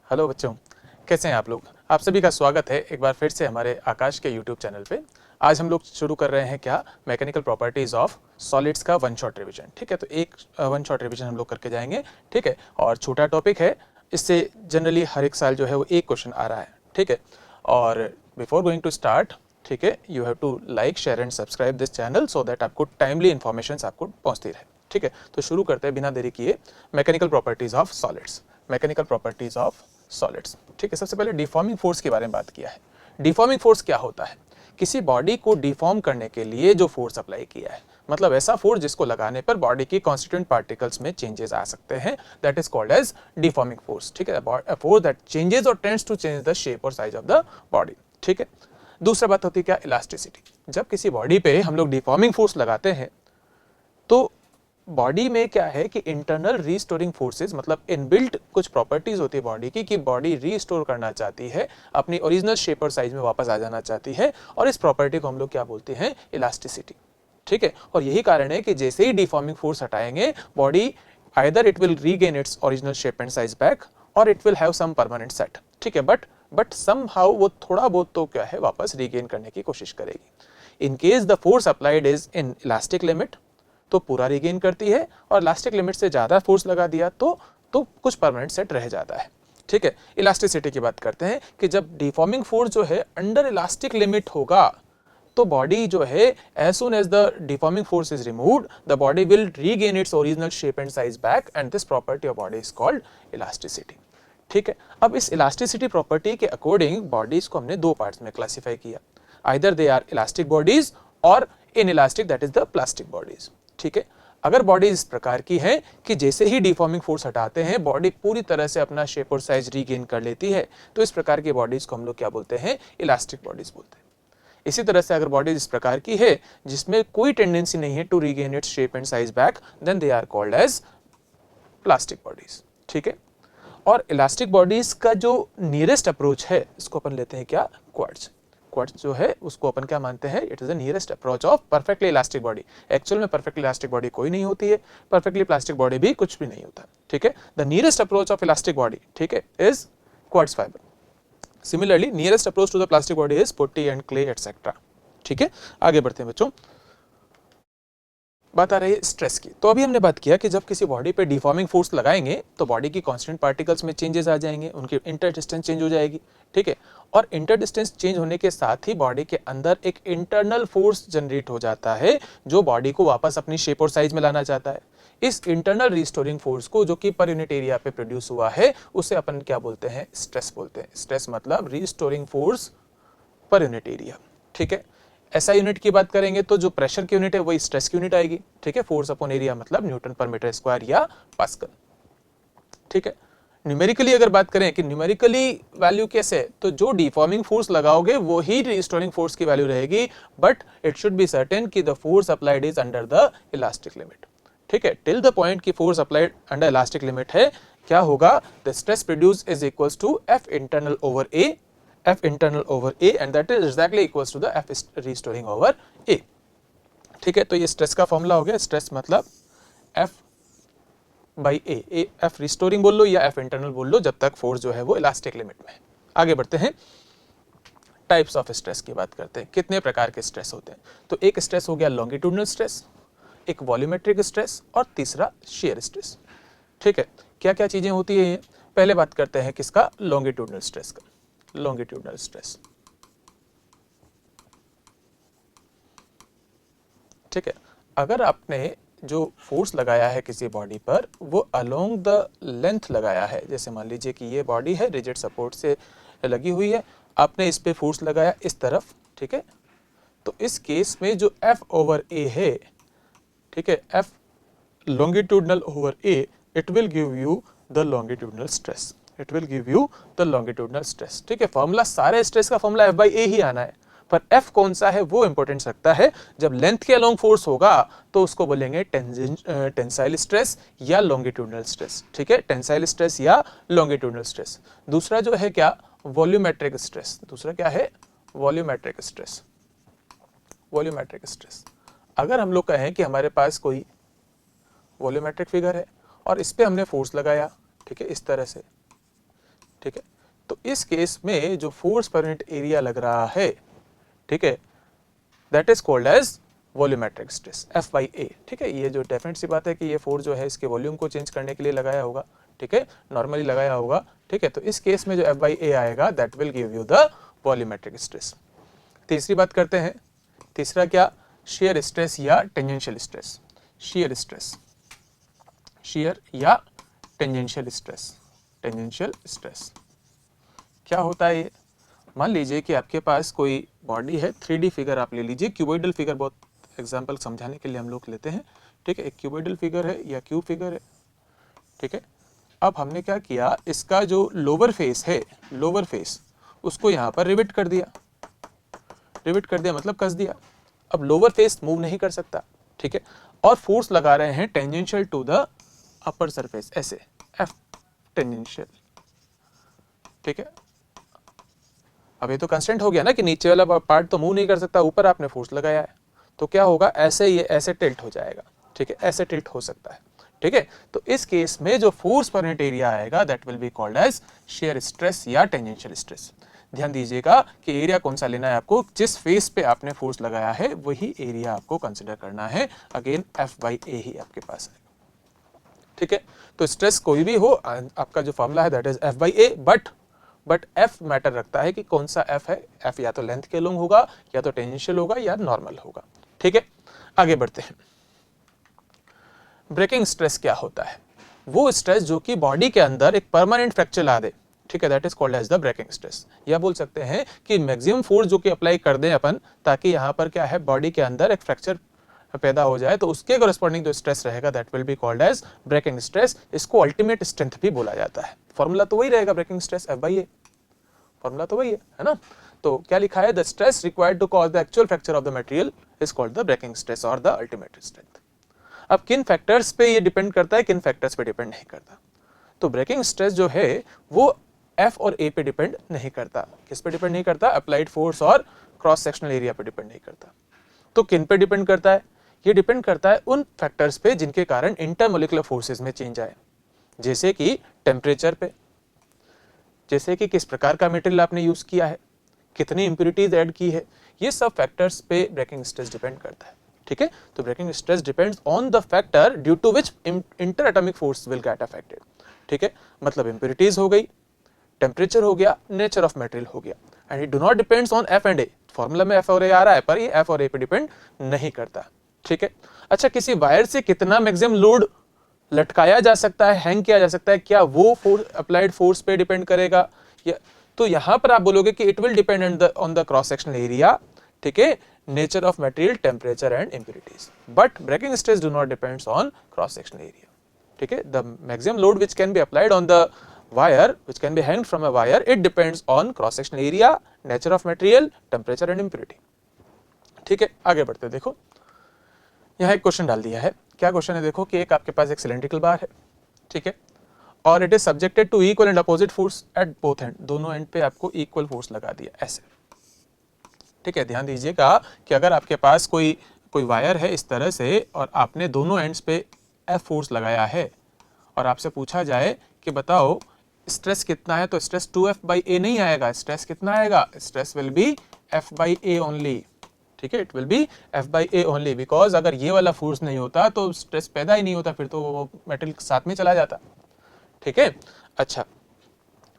Hello बच्चों, कैसे हैं आप लोग। आप सभी का स्वागत है एक बार फिर से हमारे आकाश के यूट्यूब चैनल पे। आज हम लोग शुरू कर रहे हैं क्या, मैकेनिकल प्रॉपर्टीज़ ऑफ सॉलिड्स का वन शॉट रिवीजन। ठीक है, तो एक वन शॉट रिवीजन हम लोग करके जाएंगे। ठीक है, और छोटा टॉपिक है, इससे जनरली हर एक साल जो है वो एक क्वेश्चन आ रहा है। ठीक है, और बिफोर गोइंग टू स्टार्ट, ठीक है, you have to like share and subscribe this channel so that आपको टाइमली इन्फॉर्मेशन आपको पहुँचती रहे। ठीक है, तो शुरू करते हैं बिना देरी किए। Mechanical properties of solids, mechanical properties of solids. ठीक है, सबसे पहले डिफॉर्मिंग फोर्स के बारे में बात किया है। डिफॉर्मिंग फोर्स क्या होता है? किसी बॉडी को डिफॉर्म करने के लिए जो फोर्स अप्लाई किया है, मतलब ऐसा फोर्स जिसको लगाने पर बॉडी की कॉन्स्टिट्यूएंट पार्टिकल्स में चेंजेस आ सकते हैं, that is called as deforming force. ठीक है, अ फोर्स दैट चेंजेस और tends to change the shape और साइज ऑफ द बॉडी। ठीक है, दूसरा बात होती है क्या, इलास्टिसिटी। जब किसी बॉडी पे हम लोग डिफॉर्मिंग फोर्स लगाते हैं तो बॉडी में क्या है कि इंटरनल रीस्टोरिंग फोर्सेस, मतलब इनबिल्ट कुछ प्रॉपर्टीज होती है बॉडी की कि बॉडी रीस्टोर करना चाहती है, अपनी ओरिजिनल शेप और साइज में वापस आ जाना चाहती है, और इस प्रॉपर्टी को हम लोग क्या बोलते हैं, इलास्टिसिटी। ठीक है, और यही कारण है कि जैसे ही डिफॉर्मिंग फोर्स हटाएंगे, body either it will regain its original shape and size back और it will have some permanent set. ठीक है, बट समहाउ वो थोड़ा बहुत तो क्या है वापस रीगेन करने की कोशिश करेगी। In case the force applied is in elastic limit तो पूरा रिगेन करती है, और इलास्टिक लिमिट से ज़्यादा फोर्स लगा दिया तो कुछ परमानेंट सेट रह जाता है। ठीक है, इलास्टिसिटी की बात करते हैं कि जब डिफॉर्मिंग फोर्स जो है अंडर इलास्टिक लिमिट होगा तो बॉडी जो है as soon as the deforming force is removed the body will regain its original shape and size back, and this property of body is called elasticity. ठीक है, अब इस इलास्टिसिटी प्रॉपर्टी के according bodies को हमने दो पार्ट्स में classify किया, either they are elastic bodies और inelastic, that is the plastic bodies. ठीक है, अगर बॉडी इस प्रकार की है कि जैसे ही डिफॉर्मिंग फोर्स हटाते हैं बॉडी पूरी तरह से अपना शेप और साइज रीगेन कर लेती है, तो इस प्रकार की बॉडीज को हम लोग क्या बोलते हैं, इलास्टिक बॉडीज बोलते हैं। इसी तरह से अगर बॉडी इस प्रकार की है जिसमें कोई टेंडेंसी नहीं है to regain its shape and size back, then they are called as plastic bodies. ठीक है, और इलास्टिक बॉडीज का जो नियरेस्ट अप्रोच है इसको अपन लेते हैं क्या, क्वार्ट्ज। क्वार्ट्ज जो है उसको अपन क्या मानते हैं, it is the nearest approach of perfectly elastic body. Actual में परफेक्टली इलास्टिक बॉडी कोई नहीं होती है, परफेक्टली प्लास्टिक बॉडी भी कुछ भी नहीं होता। ठीक है, the nearest approach of elastic body, ठीक है, is quartz fibre. Similarly nearest approach to the plastic body is putty and clay etcetera. ठीक है, आगे बढ़ते हैं बच्चों। बात आ रही है स्ट्रेस की। तो अभी हमने बात किया कि जब किसी बॉडी पे डिफॉर्मिंग फोर्स लगाएंगे तो बॉडी की कांस्टेंट पार्टिकल्स में चेंजेस आ जाएंगे, उनकी इंटर डिस्टेंस चेंज हो जाएगी। ठीक है, और इंटर डिस्टेंस चेंज होने के साथ ही बॉडी के अंदर एक इंटरनल फोर्स जनरेट हो जाता है जो बॉडी को वापस अपनी शेप और साइज में लाना चाहता है। इस इंटरनल रिस्टोरिंग फोर्स को जो कि पर यूनिट एरिया पे प्रोड्यूस हुआ है उसे अपन क्या बोलते हैं, स्ट्रेस बोलते हैं। स्ट्रेस मतलब restoring force per unit area. ठीक है, ऐसा यूनिट की बात करेंगे तो जो प्रेशर की यूनिट है वही स्ट्रेस की यूनिट आएगी। ठीक है, फोर्स अपॉन एरिया मतलब न्यूटन पर मीटर स्क्वायर या पास्कल। ठीक है, न्यूमेरिकली अगर बात करें कि न्यूमेरिकली वैल्यू कैसे है, तो जो डिफॉर्मिंग फोर्स लगाओगे वो ही रिस्टोरिंग फोर्स की वैल्यू रहेगी, but it should be certain कि the force applied is under the elastic limit. ठीक है, टिल द पॉइंट की force applied under elastic limit है, क्या होगा, the stress produce is equals to F internal over A, F internal over A, and that is exactly equals to the F restoring over A। ठीक है, तो ये stress का formula हो गया। स्ट्रेस मतलब F by A, F restoring बोल लो या F इंटरनल बोल लो, जब तक फोर्स जो है वो इलास्टिक लिमिट में है। आगे बढ़ते हैं, टाइप्स ऑफ स्ट्रेस की बात करते हैं, कितने प्रकार के स्ट्रेस होते हैं। तो एक स्ट्रेस हो गया लॉन्गिट्यूडनल स्ट्रेस, एक वॉल्यूमेट्रिक स्ट्रेस, और तीसरा शेयर स्ट्रेस। ठीक है, क्या क्या चीजें होती है ये, पहले बात करते हैं किसका, लॉन्गिट्यूडनल स्ट्रेस का। लॉन्गिट्यूडनल स्ट्रेस, ठीक है, अगर आपने जो फोर्स लगाया है किसी बॉडी पर वो अलोंग द लेंथ लगाया है, जैसे मान लीजिए कि ये बॉडी है रिजिड सपोर्ट से लगी हुई है, आपने इस पे फोर्स लगाया इस तरफ। ठीक है, तो इस केस में जो F ओवर A है, ठीक है, F longitudinal over A, it will give you the longitudinal stress, it will give you the longitudinal stress। ठीक है, फॉर्मूला सारे स्ट्रेस का फॉर्मूला F by A ही आना है, पर F कौन सा है वो इंपॉर्टेंस रखता है। जब लेंथ के अलोंग फोर्स होगा तो उसको बोलेंगे टेंसाइल स्ट्रेस या लॉन्गिट्यूडनल स्ट्रेस। ठीक है, टेंसाइल स्ट्रेस या लॉन्गिट्यूडनल स्ट्रेस। दूसरा जो है क्या, वॉल्यूमेट्रिक स्ट्रेस। दूसरा क्या है, वॉल्यूमेट्रिक स्ट्रेस। वॉल्यूमेट्रिक स्ट्रेस, अगर हम लोग कहें कि हमारे पास कोई वॉल्यूमेट्रिक फिगर है और इस पे हमने फोर्स लगाया, ठीक है, इस तरह से, ठीक है। तो इस केस में जो फोर्स पर यूनिट एरिया लग रहा है, ठीक है, that is called as volumetric stress, F by A. ठीक है, ये जो डेफिनेट सी बात है कि ये फोर्स जो है इसके वॉल्यूम को चेंज करने के लिए लगाया होगा, ठीक है, नॉर्मली लगाया होगा। ठीक है, तो इस केस में जो F बाई ए आएगा that will give you the volumetric stress. तीसरी बात करते हैं, तीसरा क्या, शेयर स्ट्रेस या tangential stress. Shear stress, share या टेंजेंशियल स्ट्रेस। टेंजेंशियल स्ट्रेस क्या होता है ये? मान लीजिए कि आपके पास कोई बॉडी है, 3D फिगर आप ले लीजिए, क्यूबॉइडल फिगर, बहुत एग्जांपल समझाने के लिए हम लोग लेते हैं। ठीक है, एक क्यूबॉइडल फिगर है या क्यूब फिगर है। ठीक है, अब हमने क्या किया, इसका जो लोअर फेस है, लोअर फेस, उसको यहाँ पर रिवेट कर दिया। रिवेट कर दिया मतलब कस दिया। अब लोअर फेस मूव नहीं कर सकता। ठीक है, और फोर्स लगा रहे हैं tangential to the upper surface, ऐसे F टेंजेंशियल। ठीक है, अब ये तो कंस्टेंट हो गया ना कि नीचे वाला पार्ट तो मूव नहीं कर सकता, ऊपर आपने फोर्स लगाया है, तो क्या होगा, ऐसे ये ऐसे टिल्ट हो जाएगा। ठीक है, ऐसे टिल्ट हो सकता है। ठीक है, तो इस केस में जो फोर्स पर यूनिट एरिया आएगा that will be called as shear stress या टेंजेंशियल स्ट्रेस। ध्यान दीजिएगा कि एरिया कौन सा लेना है आपको, जिस फेस पे आपने फोर्स लगाया है वही एरिया आपको कंसिडर करना है। अगेन F बाई ए ही आपके पास आएगा। ठीक है, तो स्ट्रेस कोई भी हो, आपका जो फॉर्मूला है that is F by A, but F matter रखता है कि कौन सा F है। F या तो लेंथ के लॉन्ग होगा, या तो टेंजेंशियल होगा, या नॉर्मल होगा। ठीक है, आगे बढ़ते हैं। ब्रेकिंग स्ट्रेस क्या होता है? वो स्ट्रेस जो कि बॉडी के अंदर एक परमानेंट फ्रैक्चर ला दे। ठीक है, that is called as the breaking stress. या बोल सकते हैं कि मैक्सिमम फोर्स जो कि अप्लाई कर दें अपन, ताकि यहाँ पर क्या है, बॉडी के अंदर एक फ्रैक्चर पैदा हो जाए, तो उसके कॉरेस्पॉन्डिंग जो स्ट्रेस रहेगा that will be called as breaking stress. इसको अल्टीमेट स्ट्रेंथ भी बोला जाता है। फॉर्मूला तो वही रहेगा, breaking stress F by A, formula तो वही है ना। तो क्या लिखा है, the stress required to cause the actual fracture of the material is called the breaking stress और द अल्टीमेट स्ट्रेंथ। अब किन फैक्टर्स पे ये डिपेंड करता है, किन फैक्टर्स पे डिपेंड नहीं करता? तो ब्रेकिंग स्ट्रेस जो है वो F और A पे डिपेंड नहीं करता। किस पे डिपेंड नहीं करता? अप्लाइड फोर्स और क्रॉस सेक्शनल एरिया पे डिपेंड नहीं करता। तो किन पे डिपेंड करता है? ये डिपेंड करता है उन फैक्टर्स पे जिनके कारण इंटरमोलिकुलर फोर्सेस में चेंज आए, जैसे कि टेम्परेचर पे, जैसे कि किस प्रकार का मटेरियल आपने यूज किया है, कितनी इंप्योरिटीज ऐड की है, ये सब फैक्टर्स पे ब्रेकिंग स्ट्रेस डिपेंड करता है। ठीक है, तो breaking stress depends on the factor due to which inter atomic force will get affected. ठीक है, मतलब इंप्योरिटीज हो गई, टेम्परेचर हो गया, नेचर ऑफ मटेरियल हो गया, and it do not depends on F and A। Formula में F और A आ रहा है, पर ये F और A पे डिपेंड नहीं करता। ठीक है, अच्छा, किसी वायर से कितना मैक्सिमम लोड लटकाया जा सकता है, हैंग किया जा सकता है, क्या वो अप्लाइड फोर्स पे डिपेंड करेगा? तो यहां पर आप बोलोगे कि it will depend on the cross sectional area, ठीक है, nature of material, temperature and impurities. But breaking stress do not depends on cross sectional area. ठीक है, the maximum load which can be applied on the wire which can be hanged from a wire, it depends on cross sectional area, nature of material, temperature and impurity। ठीक है, आगे बढ़ते देखो, यहाँ एक question डाल दिया है। क्या क्वेश्चन है देखो कि एक आपके पास एक सिलेंड्रिकल बार है, ठीक है, और it is subjected to equal and opposite force at both end, दोनों एंड पे आपको इक्वल फोर्स लगा दिया ऐसे। ठीक है, ध्यान दीजिएगा कि अगर आपके पास कोई वायर है इस तरह से और आपने दोनों एंड्स पे F फोर्स लगाया है और आपसे पूछा जाए कि बताओ स्ट्रेस कितना है, तो स्ट्रेस 2F बाई ए नहीं आएगा। स्ट्रेस कितना आएगा? Stress will be F by A only. ठीक है, it will B F by A only, because अगर ये वाला फोर्स नहीं होता तो स्ट्रेस पैदा ही नहीं होता, फिर तो वो मेटल साथ में चला जाता। ठीक है, अच्छा,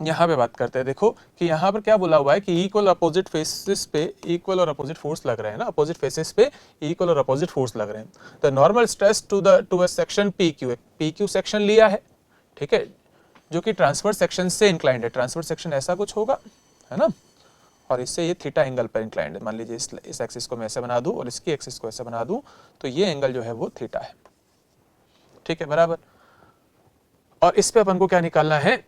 यहाँ पे बात करते हैं देखो कि यहाँ पर क्या बोला हुआ है कि इक्वल अपोजिट फेसेस पे इक्वल और अपोजिट फोर्स लग रहे हैं ना, अपोजिट फेसेस पे इक्वल और अपोजिट फोर्स लग रहे हैं। The normal stress to a section PQ section लिया है, ठीक है, जो कि ट्रांसवर्स सेक्शन से इंक्लाइंड है। ट्रांसवर्स सेक्शन ऐसा कुछ होगा, है ना, और इससे ये थीटा एंगल पर इंक्लाइंड है। मान लीजिए इस एक्सिस को मैं ऐसे बना दूं और इसकी एक्सिस को ऐसे बना दूं, तो ये एंगल जो है वो थीटा है। ठीक है, बराबर। और इस पे अपन को क्या निकालना है?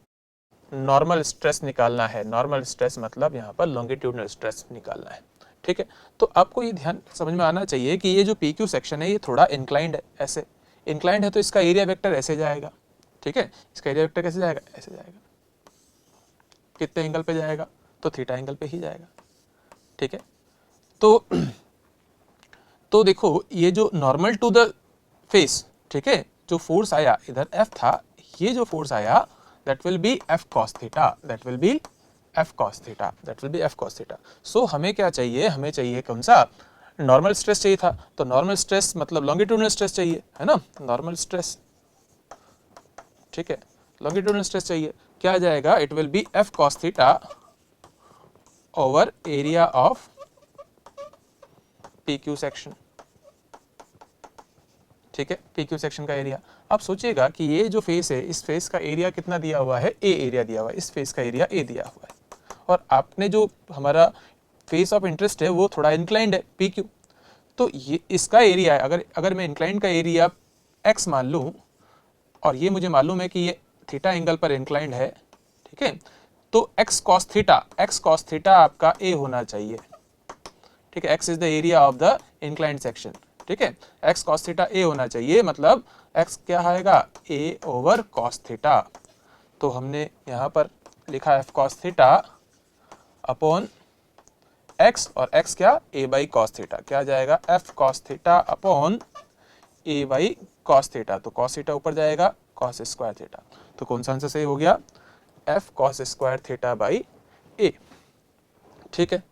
नॉर्मल स्ट्रेस निकालना है। नॉर्मल स्ट्रेस मतलब यहाँ पर लॉन्गिट्यूडनल स्ट्रेस निकालना है। ठीक है, तो आपको ये ध्यान समझ में आना चाहिए कि ये जो PQ सेक्शन है ये थोड़ा इंक्लाइंड है, ऐसे इंक्लाइंड है, तो इसका एरिया वेक्टर ऐसे जाएगा। ठीक है, इसका एरिया वेक्टर कैसे जाएगा? ऐसे जाएगा। कितने एंगल पे जाएगा? तो थीटा एंगल पे ही जाएगा। ठीक है, तो देखो ये जो नॉर्मल टू द फेस, ठीक है, जो फोर्स आया इधर F था, ये जो फोर्स आया that will be f cos theta, that will be f cos theta, that will be f cos theta. So हमें क्या चाहिए, हमें चाहिए कौन सा, नॉर्मल स्ट्रेस चाहिए था, तो नॉर्मल स्ट्रेस मतलब लॉन्गिट्यूडनल स्ट्रेस चाहिए, है ना, नॉर्मल स्ट्रेस, ठीक है, लॉन्गिट्यूडनल स्ट्रेस चाहिए, क्या आ जाएगा, it will B f cos theta over area of PQ section, ठीक है, PQ सेक्शन का एरिया. आप सोचिएगा कि ये जो फेस है, इस फेस का एरिया कितना दिया हुआ है, A एरिया दिया हुआ है, इस फेस का एरिया A दिया हुआ है, और आपने जो हमारा फेस ऑफ इंटरेस्ट है वो थोड़ा इंक्लाइंड है PQ, तो ये इसका एरिया है, अगर मैं इंक्लाइंड का एरिया x मान लूँ और ये मुझे मालूम है कि ये थीटा एंगल पर इंक्लाइंड है, ठीक है, तो x cos थीटा आपका A होना चाहिए, ठीक है, x is the area of the inclined section, ठीक है, x cos थीटा A होना चाहिए, मतलब x क्या आएगा, A ओवर cos थीटा. तो हमने यहाँ पर लिखा f cos theta upon x, और x क्या, A बाई cos थीटा, क्या आ जाएगा, f cos theta upon A by cos theta, तो cos थीटा ऊपर जाएगा, cos स्क्वायर थीटा, तो कौन सा आंसर सही हो गया, f cos square theta by A, ठीक है.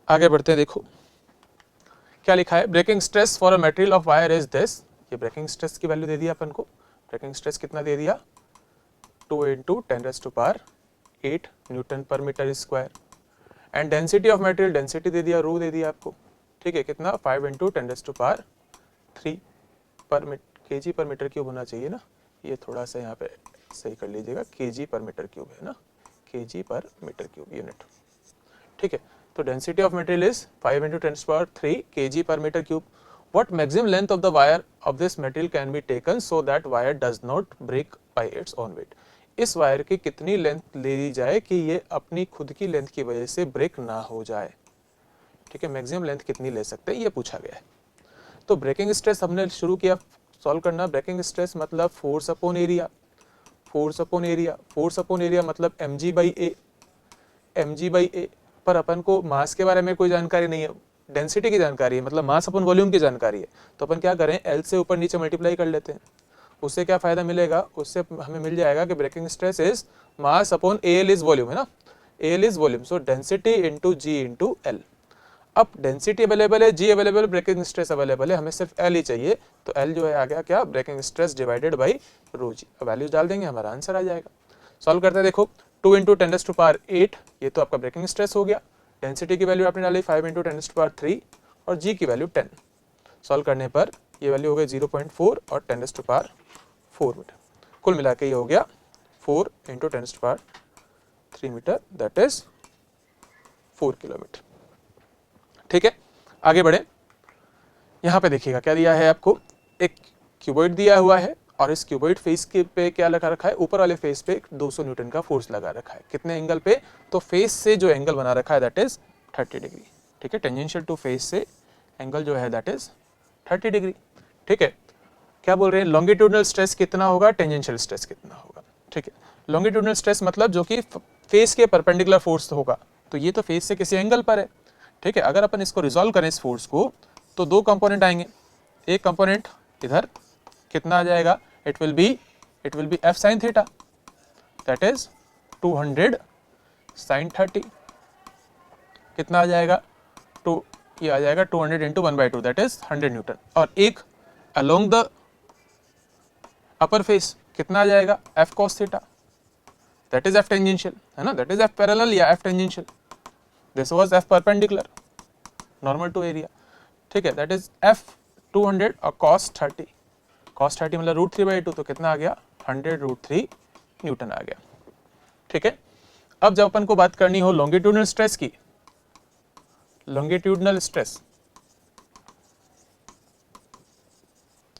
आगे बढ़ते हैं, देखो क्या लिखा है, breaking stress for a material of wire is this, ये ब्रेकिंग स्ट्रेस की वैल्यू दे दिया अपन को, ब्रेकिंग स्ट्रेस कितना दे दिया, 2 × 10⁸ न्यूटन पर metre square, and density of material, density दे दिया, रो दे दिया आपको, ठीक है, कितना 5 × 10⁻³ पर kg पर मीटर क्यूब होना चाहिए ना, ये थोड़ा सा यहाँ पे सही कर लीजिएगा, kg पर मीटर क्यूब है ना, kg per metre cube unit, ठीक है. तो density of material is 5 × 10⁻³ kg per metre cube. What maximum length of the wire of this material can be taken so that wire does not break by its own weight? इस wire की कितनी length ले ली जाए कि ये अपनी खुद की लेंथ की वजह से ब्रेक ना हो जाए, ठीक है, मैक्सिमम लेंथ कितनी ले सकते हैं ये पूछा गया है. तो ब्रेकिंग स्ट्रेस हमने शुरू किया सॉल्व करना. ब्रेकिंग स्ट्रेस मतलब force upon area, force upon area, force upon area मतलब mg/a, mg/a, पर अपन को मास के बारे में कोई जानकारी नहीं है, डेंसिटी की जानकारी है, मतलब मास अपॉन वॉल्यूम की जानकारी है, तो अपन क्या करें, L से ऊपर नीचे मल्टीप्लाई कर लेते हैं. उससे क्या फायदा मिलेगा, उससे हमें मिल जाएगा कि breaking stress is mass upon AL is volume, है ना, AL is volume, so density into G into L. अब डेंसिटी अवेलेबल है, G available, breaking stress available है, हमें सिर्फ L ही चाहिए, तो L जो है आ गया क्या, breaking stress divided by rho G. Values डाल देंगे, हमारा आंसर आ जाएगा. सॉल्व करते हैं, देखो 2 × 10⁸, ये तो आपका ब्रेकिंग स्ट्रेस हो गया, डेंसिटी की वैल्यू आपने डाली 5 × 10⁻³ और G की वैल्यू 10. सॉल्व करने पर ये वैल्यू हो गई 0.4 और 10⁴ मीटर, कुल मिला के ये हो गया 4 × 10⁻³ मीटर, दैट इज 4 किलोमीटर. ठीक है, आगे बढ़े. यहाँ पे देखिएगा क्या दिया है आपको, एक क्यूबॉइड दिया हुआ है और इस क्यूबॉइड फेस के पे क्या लगा रखा है, ऊपर वाले फेस पे 200 न्यूटन का फोर्स लगा रखा है, कितने एंगल पे, तो फेस से जो एंगल बना रखा है दैट इज 30 डिग्री, ठीक है, टेंजेंशियल टू फेस से एंगल जो है दैट इज 30 डिग्री. ठीक है, क्या बोल रहे हैं, लॉन्गिट्यूडनल स्ट्रेस कितना होगा, टेंजेंशियल स्ट्रेस कितना होगा. ठीक है, लॉन्गिट्यूडनल स्ट्रेस मतलब जो कि फेस के परपेंडिकुलर फोर्स होगा, तो ये तो फेस से किसी एंगल पर है. ठीक है, अगर अपन इसको रिजॉल्व करें इस फोर्स को, तो दो कंपोनेंट आएंगे, एक कंपोनेंट इधर कितना आ जाएगा, it will B f sin theta, that is 200 sin 30, कितना आ जाएगा, ये आ जाएगा 200 × 1/2, दैट इज 100 न्यूटन. और एक अलोंग द अपर फेस कितना आ जाएगा, f cos theta, that is f tangential, है ना, दैट इज f पैरेलल या f tangential, this was f perpendicular normal to area. ठीक है, दैट इज f 200 और cos 30, cos 30 मतलब √3/2, तो कितना आ गया, 100√3 न्यूटन आ गया. ठीक है, अब जब अपन को बात करनी हो लॉन्गिट्यूडनल स्ट्रेस की, लॉन्गिट्यूडनल स्ट्रेस,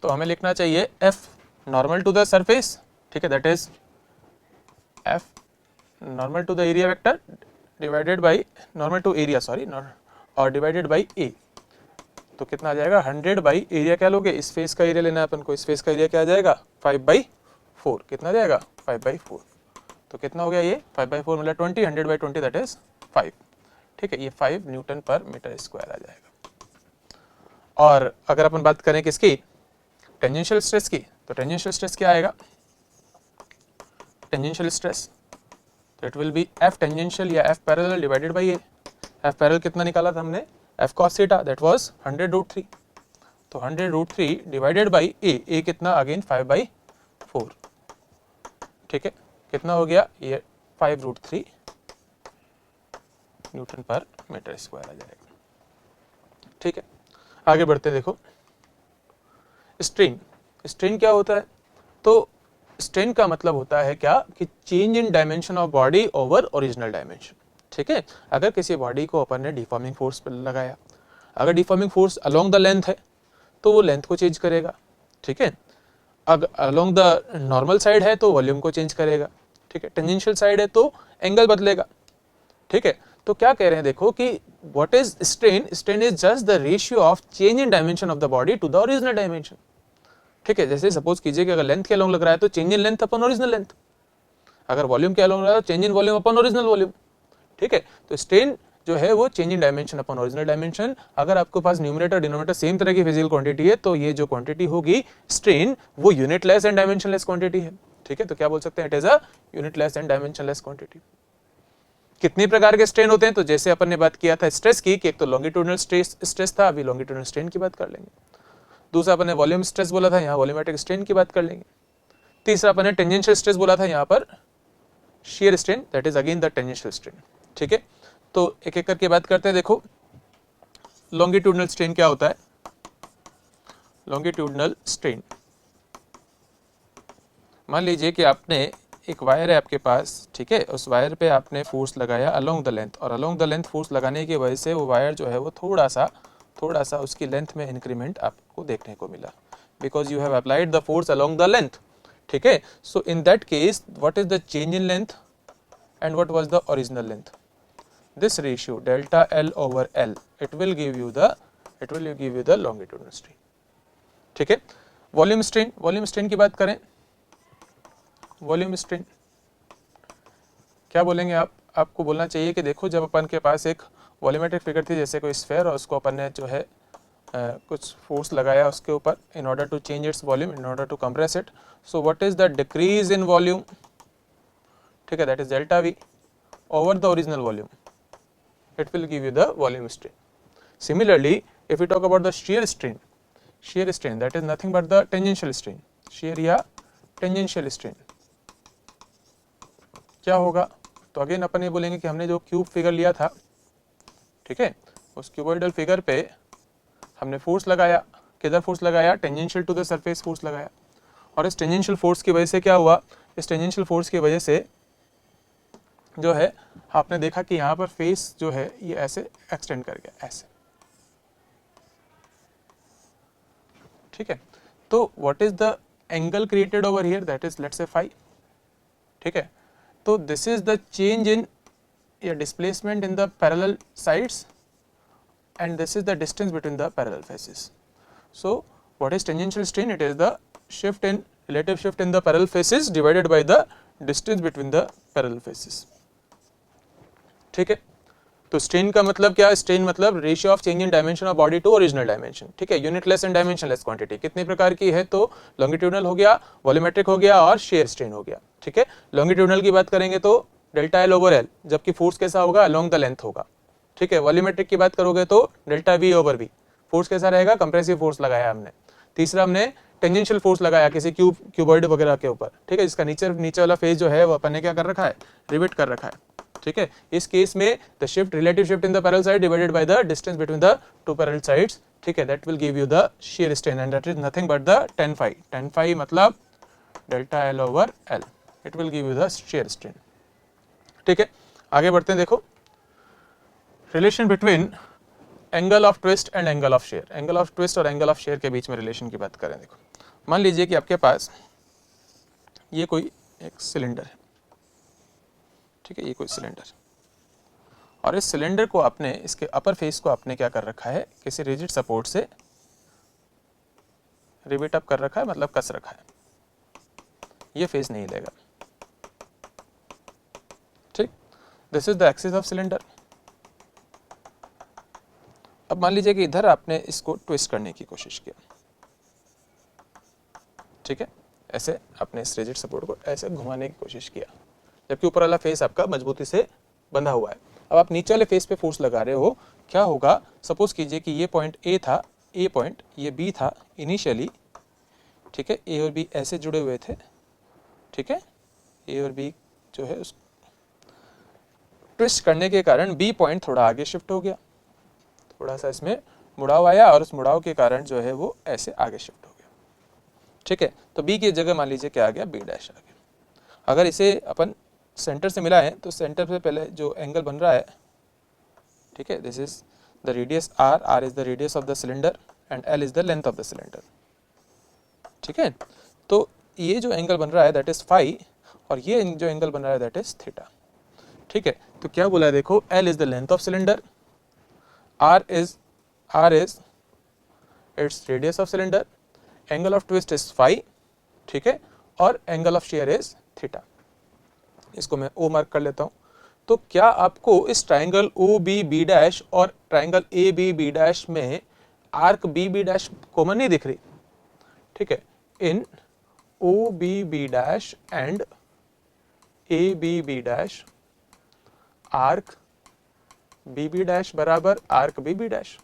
तो हमें लिखना चाहिए F normal to the surface, ठीक है, that is F normal to the area vector divided by normal to area, sorry, और डिवाइडेड बाई A, तो कितना आ जाएगा, 100 बाई एरिया क्या लोगे, इस फेस का एरिया लेना है अपन को, इस फेस का एरिया क्या आ जाएगा, 5/4, कितना आ जाएगा, 5/4, तो कितना हो गया ये 5/4 मतलब 20, 100/20 दैट इज 5. ठीक है, ये 5 न्यूटन पर मीटर स्क्वायर आ जाएगा. और अगर अपन बात करें किसकी, टेंजेंशियल स्ट्रेस की, तो टेंजेंशियल स्ट्रेस क्या आएगा, टेंजेंशियल स्ट्रेस, तो it will be F tangential या F parallel divided by A. F parallel कितना निकाला था हमने, F cos theta, that was 100√3, तो 100√3 डिवाइडेड बाई ए कितना, अगेन 5/4, ठीक है, कितना हो गया ये 5√3 न्यूटन पर मीटर स्क्वायर आ जाएगा, ठीक है। आगे बढ़ते देखो, स्ट्रेन, स्ट्रेन क्या होता है, तो स्ट्रेन का मतलब होता है क्या कि change in dimension of body over original dimension, ठीक है। अगर किसी बॉडी को अपन ने डिफॉर्मिंग फोर्स पर लगाया, अगर deforming force along the length है तो वो लेंथ को चेंज करेगा, ठीक है। अगर अलोंग द नॉर्मल साइड है तो वॉल्यूम को चेंज करेगा, ठीक है। टेंजेंशियल साइड है तो एंगल बदलेगा, ठीक है। तो क्या कह रहे हैं देखो कि what is strain, strain is just the ratio of change in dimension of the body to the original dimension, ठीक है। जैसे सपोज कीजिए कि अगर लेंथ के अलोंग लग रहा है तो change in length upon original length, अगर वॉल्यूम के अलोंग लग रहा है तो change in volume upon original volume, ठीक है। तो स्ट्रेन जो है वो change in dimension upon original dimension. अगर आपके पास न्यूमरेटर डिनोमिनेटर सेम तरह की फिजिकल क्वांटिटी है तो ये जो क्वांटिटी होगी स्ट्रेन वो यूनिटलेस एंड डायमेंशनलेस क्वांटिटी है, ठीक है। तो क्या बोल सकते हैं, it is a unitless and dimensionless quantity. कितने प्रकार के स्ट्रेन होते हैं, तो जैसे अपन ने बात किया था स्ट्रेस की कि एक तो लॉन्गिट्यूडनल स्ट्रेस था, अभी लॉन्गिट्यूडनल स्ट्रेन की बात कर लेंगे। दूसरा अपन ने वॉल्यूम स्ट्रेस बोला था, यहाँ वॉल्यूमेट्रिक स्ट्रेन की बात कर लेंगे। तीसरा अपन ने टेंजेंशियल स्ट्रेस बोला था, यहाँ पर shear strain, that is again the tangential strain, ठीक है। तो एक एक करके बात करते हैं। देखो लॉन्गिट्यूडनल स्ट्रेन क्या होता है, लॉन्गिट्यूडनल स्ट्रेन, मान लीजिए कि आपने एक वायर है आपके पास, ठीक है, उस वायर पे आपने फोर्स लगाया अलोंग द लेंथ, और अलोंग द लेंथ फोर्स लगाने की वजह से वो वायर जो है वो थोड़ा सा उसकी लेंथ में इंक्रीमेंट आपको देखने को मिला, because you have applied the force along the length, ठीक है। So in that case what is the change in length and what was the original length, this ratio delta L over L it will give you the longitudinal strain, ठीक है। Volume strain की बात करें, volume strain क्या बोलेंगे आप, आपको बोलना चाहिए कि देखो जब अपन के पास एक वॉल्यूमेट्रिक फिगर थी, जैसे कोई स्फेयर, और उसको अपन ने जो है कुछ फोर्स लगाया उसके ऊपर in order to change its volume, in order to compress it, so what is the decrease in volume, ठीक है, that is delta V over the original volume, it will give you the volume strain. Similarly, if we talk about the shear strain that is nothing but the tangential strain, shear या tangential strain क्या होगा, तो again अपन ये बोलेंगे कि हमने जो cube figure लिया था, ठीक है, उस क्यूबॉइडल फिगर पे हमने फोर्स लगाया, किधर फोर्स लगाया, tangential to the surface force लगाया, और इस टेंजेंशियल फोर्स की वजह से क्या हुआ, इस टेंजेंशियल फोर्स की वजह से जो है आपने देखा कि यहाँ पर फेस जो है ये ऐसे एक्सटेंड कर गया, ऐसे, ठीक है। तो what is the angle created over here, that is let's say phi, ठीक है। तो this is the change in या displacement in the parallel sides and this is the distance between the parallel faces. So what is tangential strain, it is the shift in relative shift in the parallel faces divided by the distance between the parallel faces, ठीक है। तो strain का मतलब क्या है, strain मतलब ratio of change in dimension of body to original dimension, ठीक है। यूनिटलेस एंड डायमेंशनलेस क्वांटिटी कितने प्रकार की है, तो लॉन्गिट्यूडनल हो गया, वॉल्यूमेट्रिक हो गया और शेयर स्ट्रेन हो गया, ठीक है। लॉन्गिट्यूडनल की बात करेंगे तो डेल्टा एल ओवर एल, जबकि फोर्स कैसा होगा, अलोंग द लेंथ होगा, ठीक है। वॉल्यूमेट्रिक की बात करोगे तो delta V over V, force कैसा रहेगा, कंप्रेसिव फोर्स लगाया हमने। तीसरा हमने टेंजेंशियल फोर्स लगाया किसी क्यूबॉइड वगैरह के ऊपर, ठीक है, जिसका नीचे वाला फेस जो है वो अपन ने क्या कर रखा है, रिवेट कर रखा है, ठीक है। इस केस में the shift, relative shift in the parallel side divided by the distance between the two parallel sides, ठीक है, that will give you the shear strain and that is nothing but the tan phi मतलब delta L over L, it will give you the shear strain, ठीक है। आगे बढ़ते हैं, देखो relation between angle of twist and angle of share, angle of twist और angle of share के बीच में रिलेशन की बात करें। देखो मान लीजिए कि आपके पास ये कोई एक सिलेंडर है, ठीक है, ये कोई सिलेंडर, और इस सिलेंडर को आपने, इसके अपर फेस को आपने क्या कर रखा है, किसी रिजिड सपोर्ट से रिवेट अप कर रखा है, मतलब कस रखा है, ये फेस नहीं लेगा, ठीक। This is the axis of cylinder. अब मान लीजिए कि इधर आपने इसको ट्विस्ट करने की कोशिश किया, ठीक है, ऐसे अपने इस रिजिड सपोर्ट को ऐसे घुमाने की कोशिश किया, जबकि ऊपर वाला फेस आपका मजबूती से बंधा हुआ है। अब आप नीचे वाले फेस पे फोर्स लगा रहे हो, क्या होगा, सपोज कीजिए कि ये पॉइंट ए था, ए पॉइंट, ये बी था इनिशियली, ठीक है, ए और बी ऐसे जुड़े हुए थे, ठीक है, ए और बी जो है उस ट्विस्ट करने के कारण बी पॉइंट थोड़ा आगे शिफ्ट हो गया, थोड़ा सा इसमें मुड़ाव आया और उस मुड़ाव के कारण जो है वो ऐसे आगे शिफ्ट हो गया, ठीक है। तो बी की जगह मान लीजिए क्या आ गया, बी डैश आ गया। अगर इसे अपन सेंटर से मिला है तो सेंटर से पहले जो एंगल बन रहा है, ठीक है, this is the radius R, R is the radius of the cylinder and L is the length of the cylinder, ठीक है। तो ये जो एंगल बन रहा है दैट इज फाई और ये जो एंगल बन रहा है दैट इज थीटा, ठीक है। तो क्या बोला है देखो, L is the length of cylinder, R is its radius of cylinder, angle of twist is phi, ठीक है, और angle of shear is theta. इसको मैं ओ मार्क कर लेता हूं। तो क्या आपको इस triangle O B B dash और triangle A B B dash में arc B B dash common नहीं दिख रही, ठीक है। In O B B dash and A B B dash arc B B dash बराबर आर्क बी बी डैश,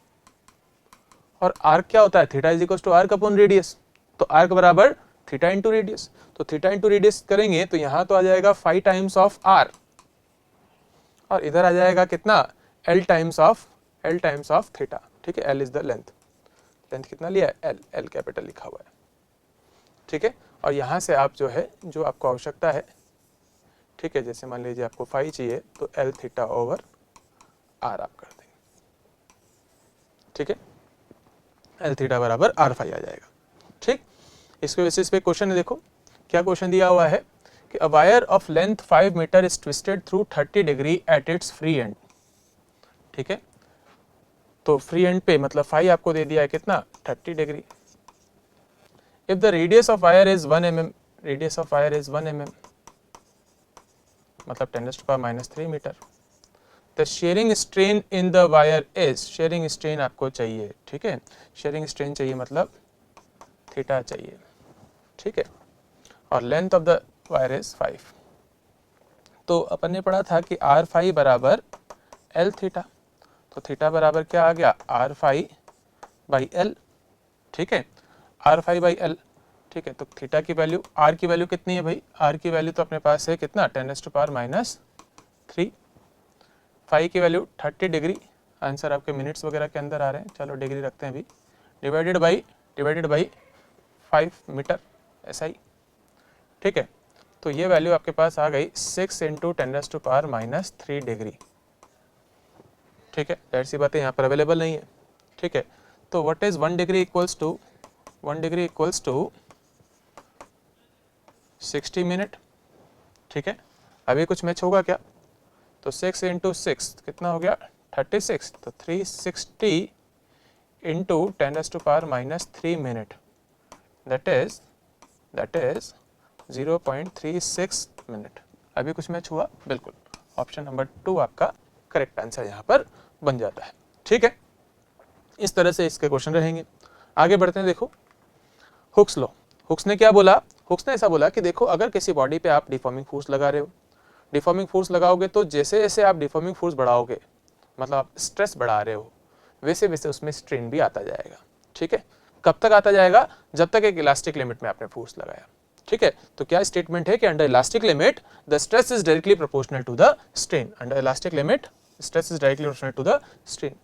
और arc क्या होता है, theta is equal to arc upon radius, तो आर्क बराबर थीटा इंटू रेडियस, तो थीटा इंटू रेडियस करेंगे तो यहां तो आ जाएगा 5 टाइम्स ऑफ आर और इधर आ जाएगा कितना, एल टाइम्स ऑफ थीटा, ठीक है। L is the length, length कितना लिया है, एल, एल कैपिटल लिखा हुआ है, ठीक है। और यहां से आप जो है जो आपको आवश्यकता है, ठीक है, जैसे मान लीजिए आपको 5 चाहिए तो एल थीटा ओवर आर आप कर देंगे, ठीक है, एल थीटा बराबर आर फाई आ जाएगा, ठीक। इसके बेसिस पे क्वेश्चन है, देखो क्या क्वेश्चन दिया हुआ है कि a wire of length 5 metre is twisted through 30 degree at its free end, ठीक है। तो फ्री एंड पे मतलब फाई आपको दे दिया है कितना, 30 degree. If the radius of wire is 1 mm, radius of wire is 1 mm मतलब 10⁻³ metre. The shearing strain in the wire is, shearing strain आपको चाहिए, ठीक है, शेयरिंग स्ट्रेन चाहिए मतलब थीटा चाहिए, ठीक है, और length of the wire is 5। तो अपन ने पढ़ा था कि आर फाई बराबर एल थीटा, तो थीटा बराबर क्या आ गया, आर फाई बाई एल, ठीक है, आर फाई बाई एल, ठीक है। तो थीटा की वैल्यू, आर की वैल्यू कितनी है भाई, आर की वैल्यू तो अपने पास है कितना, 10⁻³ फाई की वैल्यू 30 डिग्री, आंसर आपके मिनट्स वगैरह के अंदर आ रहे हैं, चलो डिग्री रखते हैं अभी, डिवाइडेड बाई 5 मीटर ऐसा ही, ठीक है। तो ये वैल्यू आपके पास आ गई 6 × 10⁻³ डिग्री, ठीक है। जाहिर सी बात है यहाँ पर अवेलेबल नहीं है, ठीक है। तो what is 1 degree equals to 60 minute, ठीक है। अभी कुछ मैच होगा क्या, तो 6 × 6 कितना हो गया 36, तो 360 × 10⁻³ मिनट, दैट इज 0.36 मिनट। अभी कुछ मैच हुआ, बिल्कुल ऑप्शन नंबर 2 आपका करेक्ट आंसर यहाँ पर बन जाता है, ठीक है। इस तरह से इसके क्वेश्चन रहेंगे। आगे बढ़ते हैं, देखो हुक्स लॉ, हुक्स ने क्या बोला, हुक्स ने ऐसा बोला कि देखो अगर किसी बॉडी पे आप डिफॉर्मिंग फोर्स लगा रहे हो, डिफॉर्मिंग फोर्स लगाओगे तो जैसे जैसे आप डिफॉर्मिंग फोर्स बढ़ाओगे, मतलब आप स्ट्रेस बढ़ा रहे हो, वैसे वैसे उसमें स्ट्रेन भी आता जाएगा, ठीक है। कब तक आता जाएगा, जब तक एक इलास्टिक लिमिट में आपने फोर्स लगाया, ठीक है। तो क्या स्टेटमेंट है कि under elastic limit the stress is directly proportional to the strain, under elastic limit stress is directly proportional to the strain.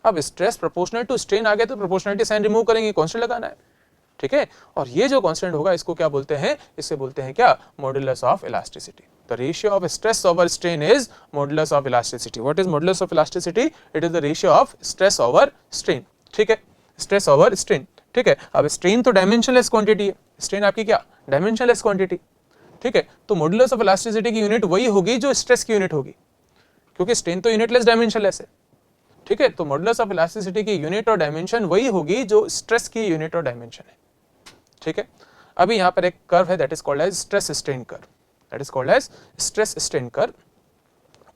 अब स्ट्रेस प्रोपोर्शनल टू स्ट्रेन आ गया तो प्रोपोर्शनलिटी साइन रिमूव करेंगे, कांस्टेंट लगाना है, ठीक है। और ये जो कांस्टेंट होगा इसको क्या बोलते हैं, इससे बोलते हैं क्या, modulus of elasticity. The ratio of stress over strain is modulus of elasticity. What is modulus of elasticity, it is the ratio of stress over strain, ठीक है, स्ट्रेस ओवर स्ट्रेन, ठीक है। अब स्ट्रेन तो डायमेंशनलेस क्वांटिटी है, strain आपकी क्या dimensionless quantity, ठीक है। तो मॉड्यूलस ऑफ इलास्टिसिटी की यूनिट वही होगी जो स्ट्रेस की यूनिट होगी, क्योंकि स्ट्रेन तो यूनिटलेस डायमेंशनलेस है, ठीक है। तो मॉड्यूलस ऑफ इलास्टिसिटी की यूनिट और डायमेंशन वही होगी जो स्ट्रेस की यूनिट और डायमेंशन है, ठीक है। अभी यहाँ पर एक कर्व है that is called as stress strain curve, that is called as stress strain curve.